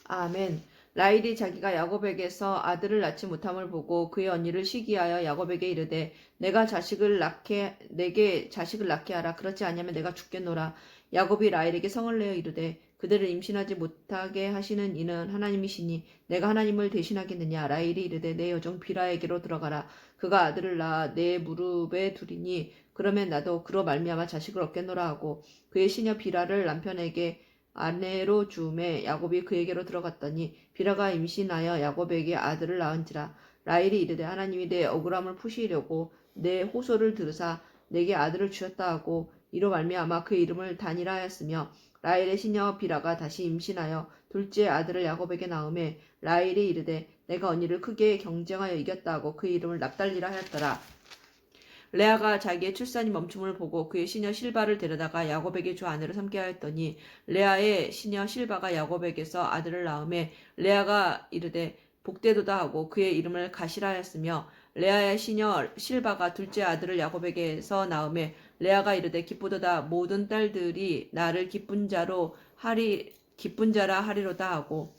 아멘. 라헬이 자기가 야곱에게서 아들을 낳지 못함을 보고 그의 언니를 시기하여 야곱에게 이르되 내게 자식을 낳게 하라. 그렇지 아니하면 내가 죽겠노라. 야곱이 라헬에게 성을 내어 이르되 그대를 임신하지 못하게 하시는 이는 하나님이시니 내가 하나님을 대신하겠느냐. 라헬이 이르되 내 여종 빌하에게로 들어가라. 그가 아들을 낳아 내 무릎에 두리니 그러면 나도 그로 말미암아 자식을 얻겠노라 하고 그의 시녀 빌하를 남편에게 아내로 주매 야곱이 그에게로 들어갔더니 빌하가 임신하여 야곱에게 아들을 낳은지라. 라헬이 이르되 하나님이 내 억울함을 푸시려고 내 호소를 들으사 내게 아들을 주셨다 하고 이로 말미암아 그 이름을 단이라 하였으며 라헬의 시녀 빌하가 다시 임신하여 둘째 아들을 야곱에게 낳음에 라헬이 이르되 내가 언니를 크게 경쟁하여 이겼다 하고 그 이름을 납달리라 하였더라. 레아가 자기의 출산이 멈춤을 보고 그의 시녀 실바를 데려다가 야곱에게 주 아내로 삼게 하였더니 레아의 시녀 실바가 야곱에게서 아들을 낳음에 레아가 이르되 복되도다 하고 그의 이름을 가시라 하였으며 레아의 시녀 실바가 둘째 아들을 야곱에게서 낳음에 레아가 이르되 기쁘도다 모든 딸들이 나를 기쁜 자라 하리로다 하고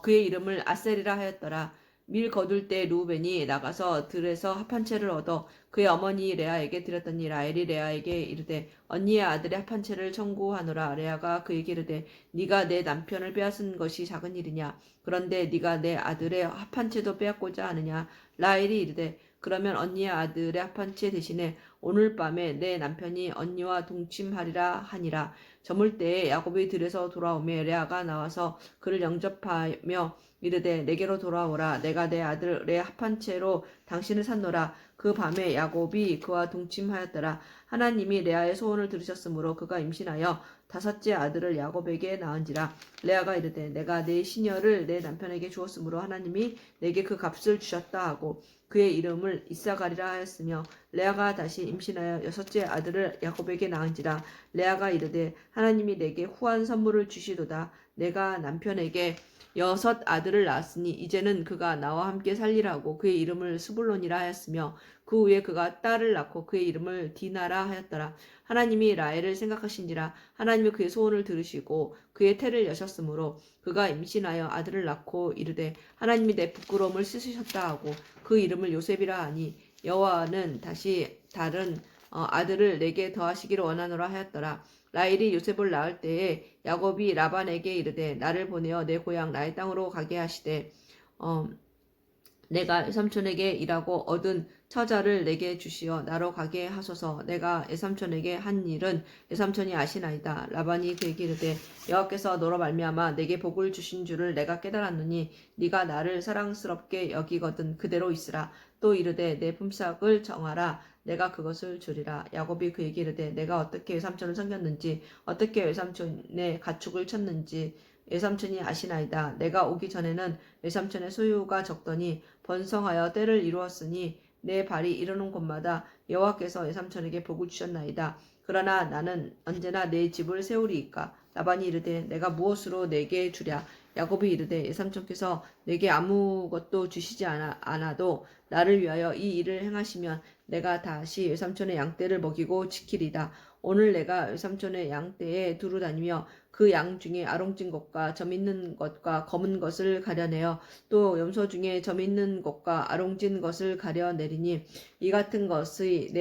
그의 이름을 아셀이라 하였더라. 밀 거둘 때 르우벤이 나가서 들에서 합한 채를 얻어 그의 어머니 레아에게 드렸더니 라헬이 레아에게 이르되 언니의 아들의 합한 채를 청구하노라. 레아가 그에게 이르되 네가 내 남편을 빼앗은 것이 작은 일이냐. 그런데 네가 내 아들의 합한 채도 빼앗고자 하느냐. 라헬이 이르되 그러면 언니의 아들의 합한 채 대신에 오늘 밤에 내 남편이 언니와 동침하리라 하니라. 저물 때에 야곱이 들에서 돌아오매 레아가 나와서 그를 영접하며 이르되 내게로 돌아오라. 내가 내 아들의 합한 채로 당신을 샀노라. 그 밤에 야곱이 그와 동침하였더라. 하나님이 레아의 소원을 들으셨으므로 그가 임신하여 다섯째 아들을 야곱에게 낳은지라. 레아가 이르되 내가 내 시녀를 내 남편에게 주었으므로 하나님이 내게 그 값을 주셨다 하고 그의 이름을 이사가리라 하였으며 레아가 다시 임신하여 여섯째 아들을 야곱에게 낳은지라. 레아가 이르되 하나님이 내게 후한 선물을 주시도다. 내가 남편에게 6 아들을 낳았으니 이제는 그가 나와 함께 살리라고 그의 이름을 스불론이라 하였으며 그 후에 그가 딸을 낳고 그의 이름을 디나라 하였더라. 하나님이 라헬을 생각하신지라 하나님이 그의 소원을 들으시고 그의 태를 여셨으므로 그가 임신하여 아들을 낳고 이르되 하나님이 내 부끄러움을 씻으셨다 하고 그 이름을 요셉이라 하니 여호와는 다시 다른 아들을 내게 더하시기를 원하노라 하였더라. 라헬이 요셉을 낳을 때에 야곱이 라반에게 이르되 나를 보내어 내 고향 나의 땅으로 가게 하시되 내가 외삼촌에게 일하고 얻은 처자를 내게 주시어 나로 가게 하소서. 내가 외삼촌에게 한 일은 외삼촌이 아시나이다. 라반이 그에게 이르되 여호와께서 너로 말미암아 내게 복을 주신 줄을 내가 깨달았노니 네가 나를 사랑스럽게 여기거든 그대로 있으라. 또 이르되 내 품삯을 정하라. 내가 그것을 주리라. 야곱이 그에게 이르되 내가 어떻게 외삼촌을 섬겼는지 어떻게 외삼촌의 가축을 쳤는지 외삼촌이 아시나이다. 내가 오기 전에는 외삼촌의 소유가 적더니 번성하여 때를 이루었으니 내 발이 이르는 곳마다 여호와께서 외삼촌에게 복을 주셨나이다. 그러나 나는 언제나 내 집을 세우리이까. 라반이 이르되 내가 무엇으로 내게 주랴. 야곱이 이르되 외삼촌께서 내게 아무것도 주시지 않아도 나를 위하여 이 일을 행하시면 내가 다시 외삼촌의 양떼를 먹이고 지키리다. 오늘 내가 외삼촌의 양떼에 두루 다니며 그 양 중에 아롱진 것과 점 있는 것과 검은 것을 가려내어 또 염소 중에 점 있는 것과 아롱진 것을 가려내리니 이 같은 것의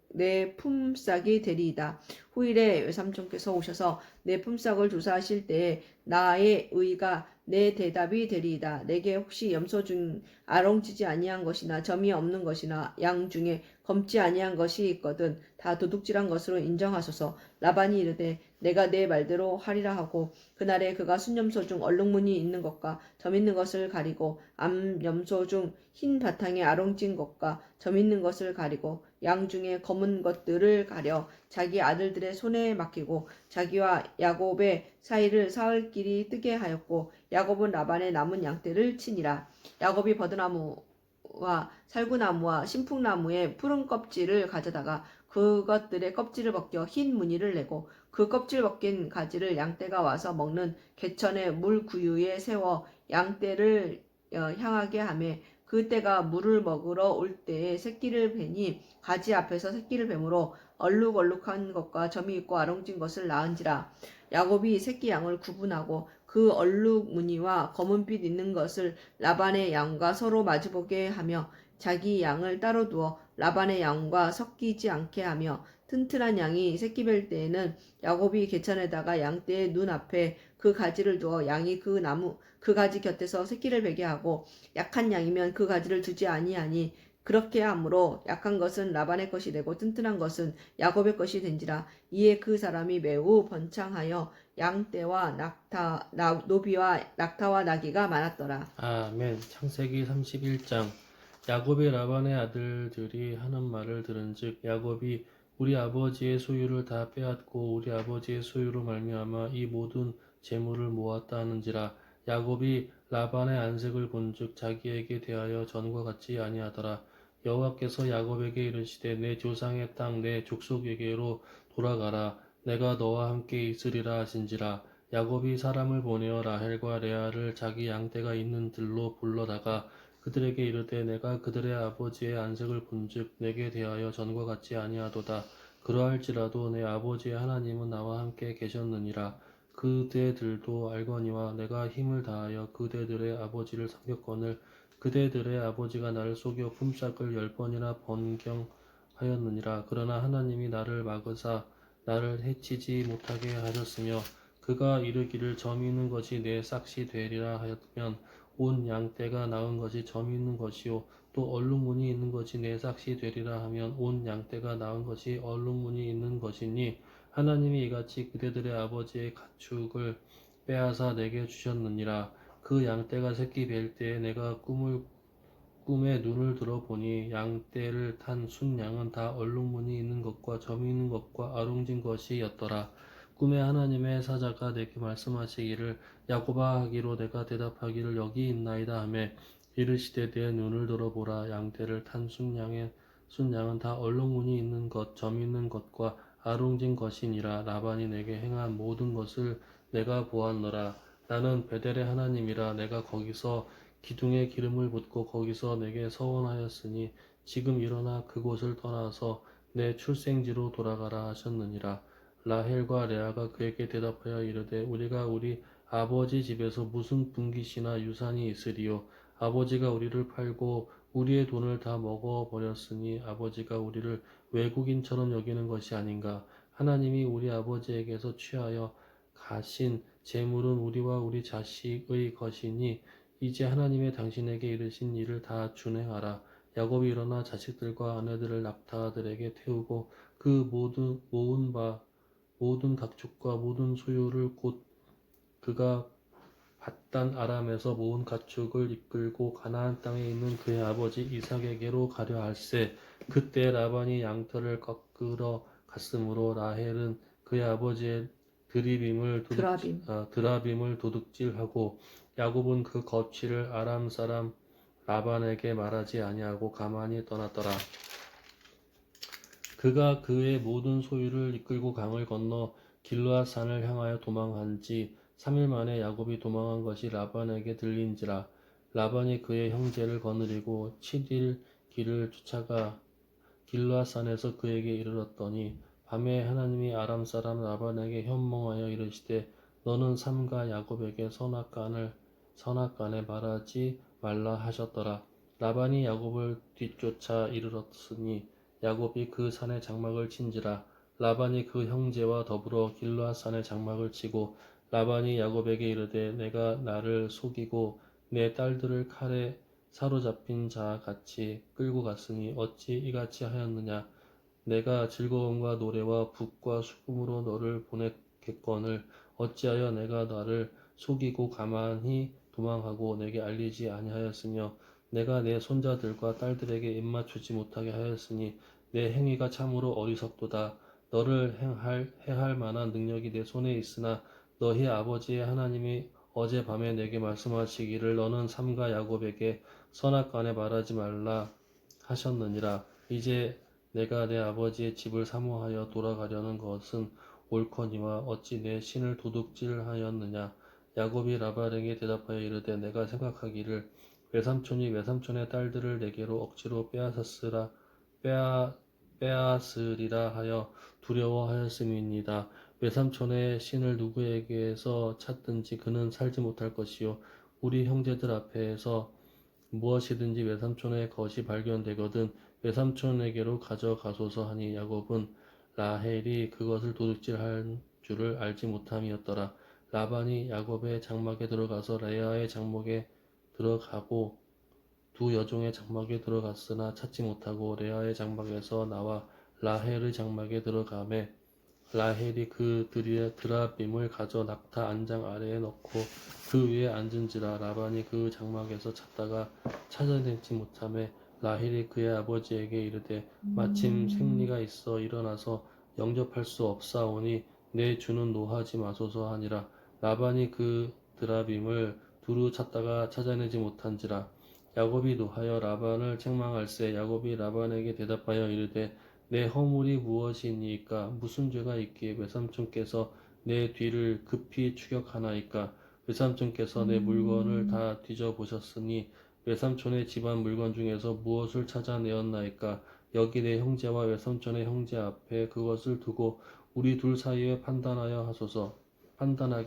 내 품삯이 되리이다. 후일에 외삼촌께서 오셔서 내 품삯을 조사하실 때에 나의 의가 내 대답이 되리이다. 내게 혹시 염소 중 아롱지지 아니한 것이나 점이 없는 것이나 양 중에 검지 아니한 것이 있거든 다 도둑질한 것으로 인정하소서. 라반이 이르되 내가 내 말대로 하리라 하고 그날에 그가 순염소 중 얼룩무늬 있는 것과 점 있는 것을 가리고 암염소 중 흰 바탕에 아롱진 것과 점 있는 것을 가리고 양 중에 검은 것들을 가려 자기 아들들의 손에 맡기고 자기와 야곱의 사이를 사흘길이 뜨게 하였고 야곱은 라반의 남은 양떼를 치니라. 야곱이 버드나무와 살구나무와 신풍나무의 푸른 껍질을 가져다가 그것들의 껍질을 벗겨 흰 무늬를 내고 그 껍질 벗긴 가지를 양떼가 와서 먹는 개천의 물 구유에 세워 양떼를 향하게 하며 그 떼가 물을 먹으러 올 때에 새끼를 베니 가지 앞에서 새끼를 뱀으로 얼룩얼룩한 것과 점이 있고 아롱진 것을 낳은지라. 야곱이 새끼 양을 구분하고 그 얼룩 무늬와 검은빛 있는 것을 라반의 양과 서로 마주보게 하며 자기 양을 따로 두어 라반의 양과 섞이지 않게 하며 튼튼한 양이 새끼 뵐 때에는 야곱이 개천에다가 양떼의 눈 앞에 그 가지를 두어 양이 그 가지 곁에서 새끼를 베게 하고 약한 양이면 그 가지를 두지 아니하니 그렇게 함으로 약한 것은 라반의 것이 되고 튼튼한 것은 야곱의 것이 된지라. 이에 그 사람이 매우 번창하여 양떼와 노비와 낙타와 나귀가 많았더라. 아멘. 창세기 31장. 야곱이 라반의 아들들이 하는 말을 들은즉 야곱이 우리 아버지의 소유를 다 빼앗고 우리 아버지의 소유로 말미암아 이 모든 재물을 모았다 하는지라. 야곱이 라반의 안색을 본즉 자기에게 대하여 전과 같지 아니하더라. 여호와께서 야곱에게 이르시되 내 조상의 땅 내 족속에게로 돌아가라. 내가 너와 함께 있으리라 하신지라. 야곱이 사람을 보내어 라헬과 레아를 자기 양떼가 있는 들로 불러다가 그들에게 이르되 내가 그들의 아버지의 안색을 본즉 내게 대하여 전과 같지 아니하도다. 그러할지라도 내 아버지의 하나님은 나와 함께 계셨느니라. 그대들도 알거니와 내가 힘을 다하여 그대들의 아버지를 섬겼거늘 그대들의 아버지가 나를 속여 품삯을 10번이나 번경하였느니라. 그러나 하나님이 나를 막으사 나를 해치지 못하게 하셨으며 그가 이르기를 점 있는 것이 내 싹이 되리라 하였으면 온 양떼가 낳은 것이 점 있는 것이요 또 얼룩무늬 있는 것이 내 싹이 되리라 하면 온 양떼가 낳은 것이 얼룩무늬 있는 것이니 하나님이 이같이 그대들의 아버지의 가축을 빼앗아 내게 주셨느니라. 그 양떼가 새끼 뵐 때에 내가 꿈에 눈을 들어 보니 양떼를 탄 순양은 다 얼룩무늬 있는 것과 점 있는 것과 아롱진 것이었더라. 꿈에 하나님의 사자가 내게 말씀하시기를 야곱아 하기로 내가 대답하기를 여기 있나이다 하며 이르시되 내 눈을 들어보라. 양떼를 탄 순양은 다 얼룩무늬 있는 것 점 있는 것과 아롱진 것이니라. 라반이 내게 행한 모든 것을 내가 보았노라. 나는 베델의 하나님이라. 내가 거기서 기둥에 기름을 붓고 거기서 내게 서원하였으니 지금 일어나 그곳을 떠나서 내 출생지로 돌아가라 하셨느니라. 라헬과 레아가 그에게 대답하여 이르되 우리가 우리 아버지 집에서 무슨 분깃이나 유산이 있으리요. 아버지가 우리를 팔고 우리의 돈을 다 먹어버렸으니 아버지가 우리를 외국인처럼 여기는 것이 아닌가. 하나님이 우리 아버지에게서 취하여 가신 재물은 우리와 우리 자식의 것이니 이제 하나님의 당신에게 이르신 일을 다 준행하라. 야곱이 일어나 자식들과 아내들을 낙타들에게 태우고 그 모든 가축과 모든 소유를 곧 그가 밧단 아람에서 모은 가축을 이끌고 가나안 땅에 있는 그의 아버지 이삭에게로 가려 할세. 그때 라반이 양털을 꺾으러 갔으므로 라헬은 그의 아버지의 드라빔을 도둑질하고 야곱은 그 거취를 아람 사람 라반에게 말하지 아니하고 가만히 떠났더라. 그가 그의 모든 소유를 이끌고 강을 건너 길르앗 산을 향하여 도망한 지 3일 만에 야곱이 도망한 것이 라반에게 들린지라. 라반이 그의 형제를 거느리고 7일 길을 쫓아가 길르앗 산에서 그에게 이르렀더니 밤에 하나님이 아람 사람 라반에게 현몽하여 이르시되 너는 삼가 야곱에게 선악간에 말하지 말라 하셨더라. 라반이 야곱을 뒤쫓아 이르렀으니 야곱이 그 산에 장막을 친지라. 라반이 그 형제와 더불어 길르앗 산에 장막을 치고 라반이 야곱에게 이르되 내가 나를 속이고 내 딸들을 칼에 사로잡힌 자 같이 끌고 갔으니 어찌 이같이 하였느냐. 내가 즐거움과 노래와 북과 수금으로 너를 보냈겠거늘 어찌하여 내가 나를 속이고 가만히 도망하고 내게 알리지 아니하였으며 내가 내 손자들과 딸들에게 입맞추지 못하게 하였으니 내 행위가 참으로 어리석도다. 너를 해할 만한 능력이 내 손에 있으나 너희 아버지의 하나님이 어젯밤에 내게 말씀하시기를 너는 삼가 야곱에게 선악간에 말하지 말라 하셨느니라. 이제 내가 내 아버지의 집을 사모하여 돌아가려는 것은 옳거니와 어찌 내 신을 도둑질하였느냐. 야곱이 라반에게 대답하여 이르되 내가 생각하기를 외삼촌이 외삼촌의 딸들을 내게로 억지로 빼앗으리라 하여 두려워하였음이니이다. 외삼촌의 신을 누구에게서 찾든지 그는 살지 못할 것이요 우리 형제들 앞에서 무엇이든지 외삼촌의 것이 발견되거든 외삼촌에게로 가져가소서 하니 야곱은 라헬이 그것을 도둑질한 줄을 알지 못함이었더라. 라반이 야곱의 장막에 들어가서 레아의 장막에 들어가고 두 여종의 장막에 들어갔으나 찾지 못하고 레아의 장막에서 나와 라헬의 장막에 들어가매 라헬이 그 드라빔을 가져 낙타 안장 아래에 넣고 그 위에 앉은지라. 라반이 그 장막에서 찾다가 찾아내지 못하매 라헬이 그의 아버지에게 이르되 마침 생리가 있어 일어나서 영접할 수 없사오니 내 주는 노하지 마소서 하니라. 라반이 그 드라빔을 두루 찾다가 찾아내지 못한지라. 야곱이 노하여 라반을 책망할세. 야곱이 라반에게 대답하여 이르되 내 허물이 무엇이니까 무슨 죄가 있기에 외삼촌께서 내 뒤를 급히 추격하나이까. 외삼촌께서 내 물건을 다 뒤져보셨으니 외삼촌의 집안 물건 중에서 무엇을 찾아내었나이까. 여기 내 형제와 외삼촌의 형제 앞에 그것을 두고 우리 둘 사이에 판단하게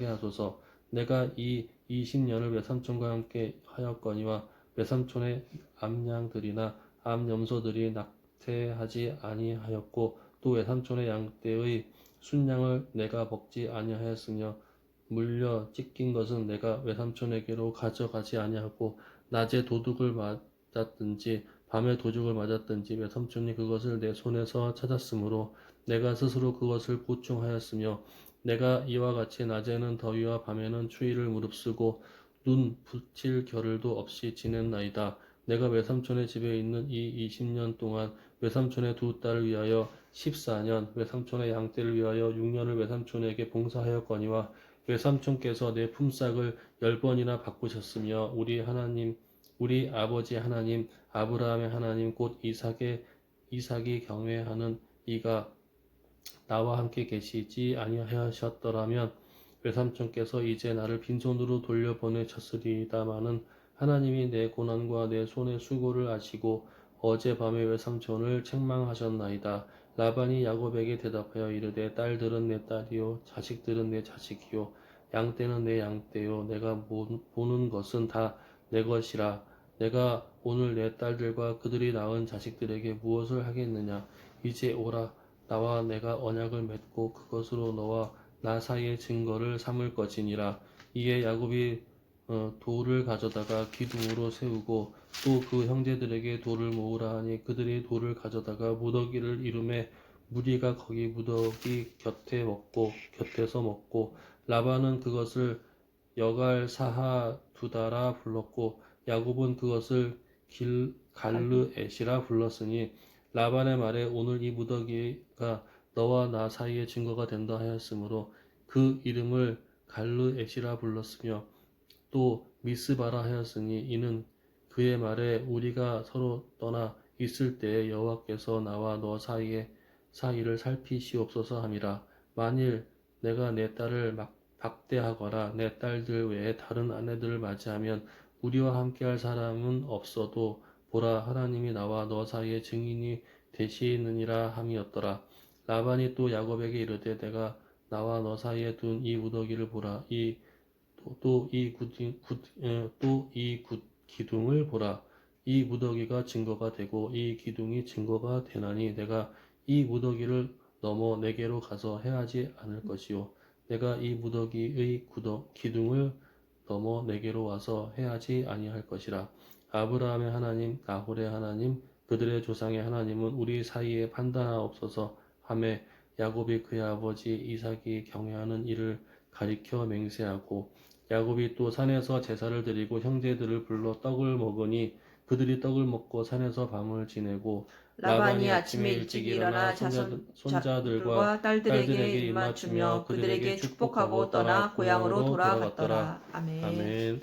하소서. 내가 이 20년을 외삼촌과 함께 하였거니와 외삼촌의 암양들이나 암염소들이 낙태하지 아니하였고 또 외삼촌의 양떼의 순양을 내가 먹지 아니하였으며 물려 찢긴 것은 내가 외삼촌에게로 가져가지 아니하고 낮에 도둑을 맞았든지 밤에 도둑을 맞았든지 외삼촌이 그것을 내 손에서 찾았으므로 내가 스스로 그것을 보충하였으며 내가 이와 같이 낮에는 더위와 밤에는 추위를 무릅쓰고 눈 붙일 겨를도 없이 지냈나이다. 내가 외삼촌의 집에 있는 이 20년 동안 외삼촌의 두 딸을 위하여 14년, 외삼촌의 양떼를 위하여 6년을 외삼촌에게 봉사하였거니와 외삼촌께서 내 품삯을 10번이나 바꾸셨으며 우리 아버지 하나님, 아브라함의 하나님 곧 이삭이 경외하는 이가 나와 함께 계시지 아니하셨더라면 외삼촌께서 이제 나를 빈손으로 돌려보내셨으리다마는 하나님이 내 고난과 내 손의 수고를 아시고 어젯밤에 외삼촌을 책망하셨나이다. 라반이 야곱에게 대답하여 이르되 딸들은 내 딸이요 자식들은 내 자식이요 양떼는 내 양떼요 내가 보는 것은 다 내 것이라. 내가 오늘 내 딸들과 그들이 낳은 자식들에게 무엇을 하겠느냐. 이제 오라. 나와 내가 언약을 맺고 그것으로 너와 나 사이의 증거를 삼을 것이니라. 이에 야곱이 돌을 가져다가 기둥으로 세우고 또 그 형제들에게 돌을 모으라 하니 그들이 돌을 가져다가 무더기를 이루매 무리가 거기 무더기 곁에서 먹고 라반은 그것을 여갈사하두다라 불렀고 야곱은 그것을 갈르엣이라 불렀으니 라반의 말에 오늘 이 무더기가 너와 나 사이의 증거가 된다 하였으므로 그 이름을 갈르엣이라 불렀으며 또 미스바라 하였으니 이는 그의 말에 우리가 서로 떠나 있을 때에 여호와께서 나와 너 사이를 살피시옵소서 함이라. 만일 내가 내 딸을 박대하거나 내 딸들 외에 다른 아내들을 맞이하면 우리와 함께할 사람은 없어도 보라 하나님이 나와 너 사이의 증인이 되시느니라 함이었더라. 라반이 또 야곱에게 이르되 내가 나와 너 사이에 둔 이 무더기를 보라. 또 이 기둥을 보라. 이 무더기가 증거가 되고 이 기둥이 증거가 되나니 내가 이 무더기를 넘어 내게로 가서 해하지 않을 것이요 내가 이 무더기의 기둥을 넘어 내게로 와서 해하지 아니할 것이라. 아브라함의 하나님 나홀의 하나님 그들의 조상의 하나님은 우리 사이에 판단하옵소서 하매 야곱이 그의 아버지 이삭이 경외하는 일을 가리켜 맹세하고 야곱이 또 산에서 제사를 드리고 형제들을 불러 떡을 먹으니 그들이 떡을 먹고 산에서 밤을 지내고 라반이 아침에 일찍 일어나 손자들과 딸들에게 입맞추며 그들에게 축복하고 떠나 고향으로 돌아갔더라. 아멘. 아멘.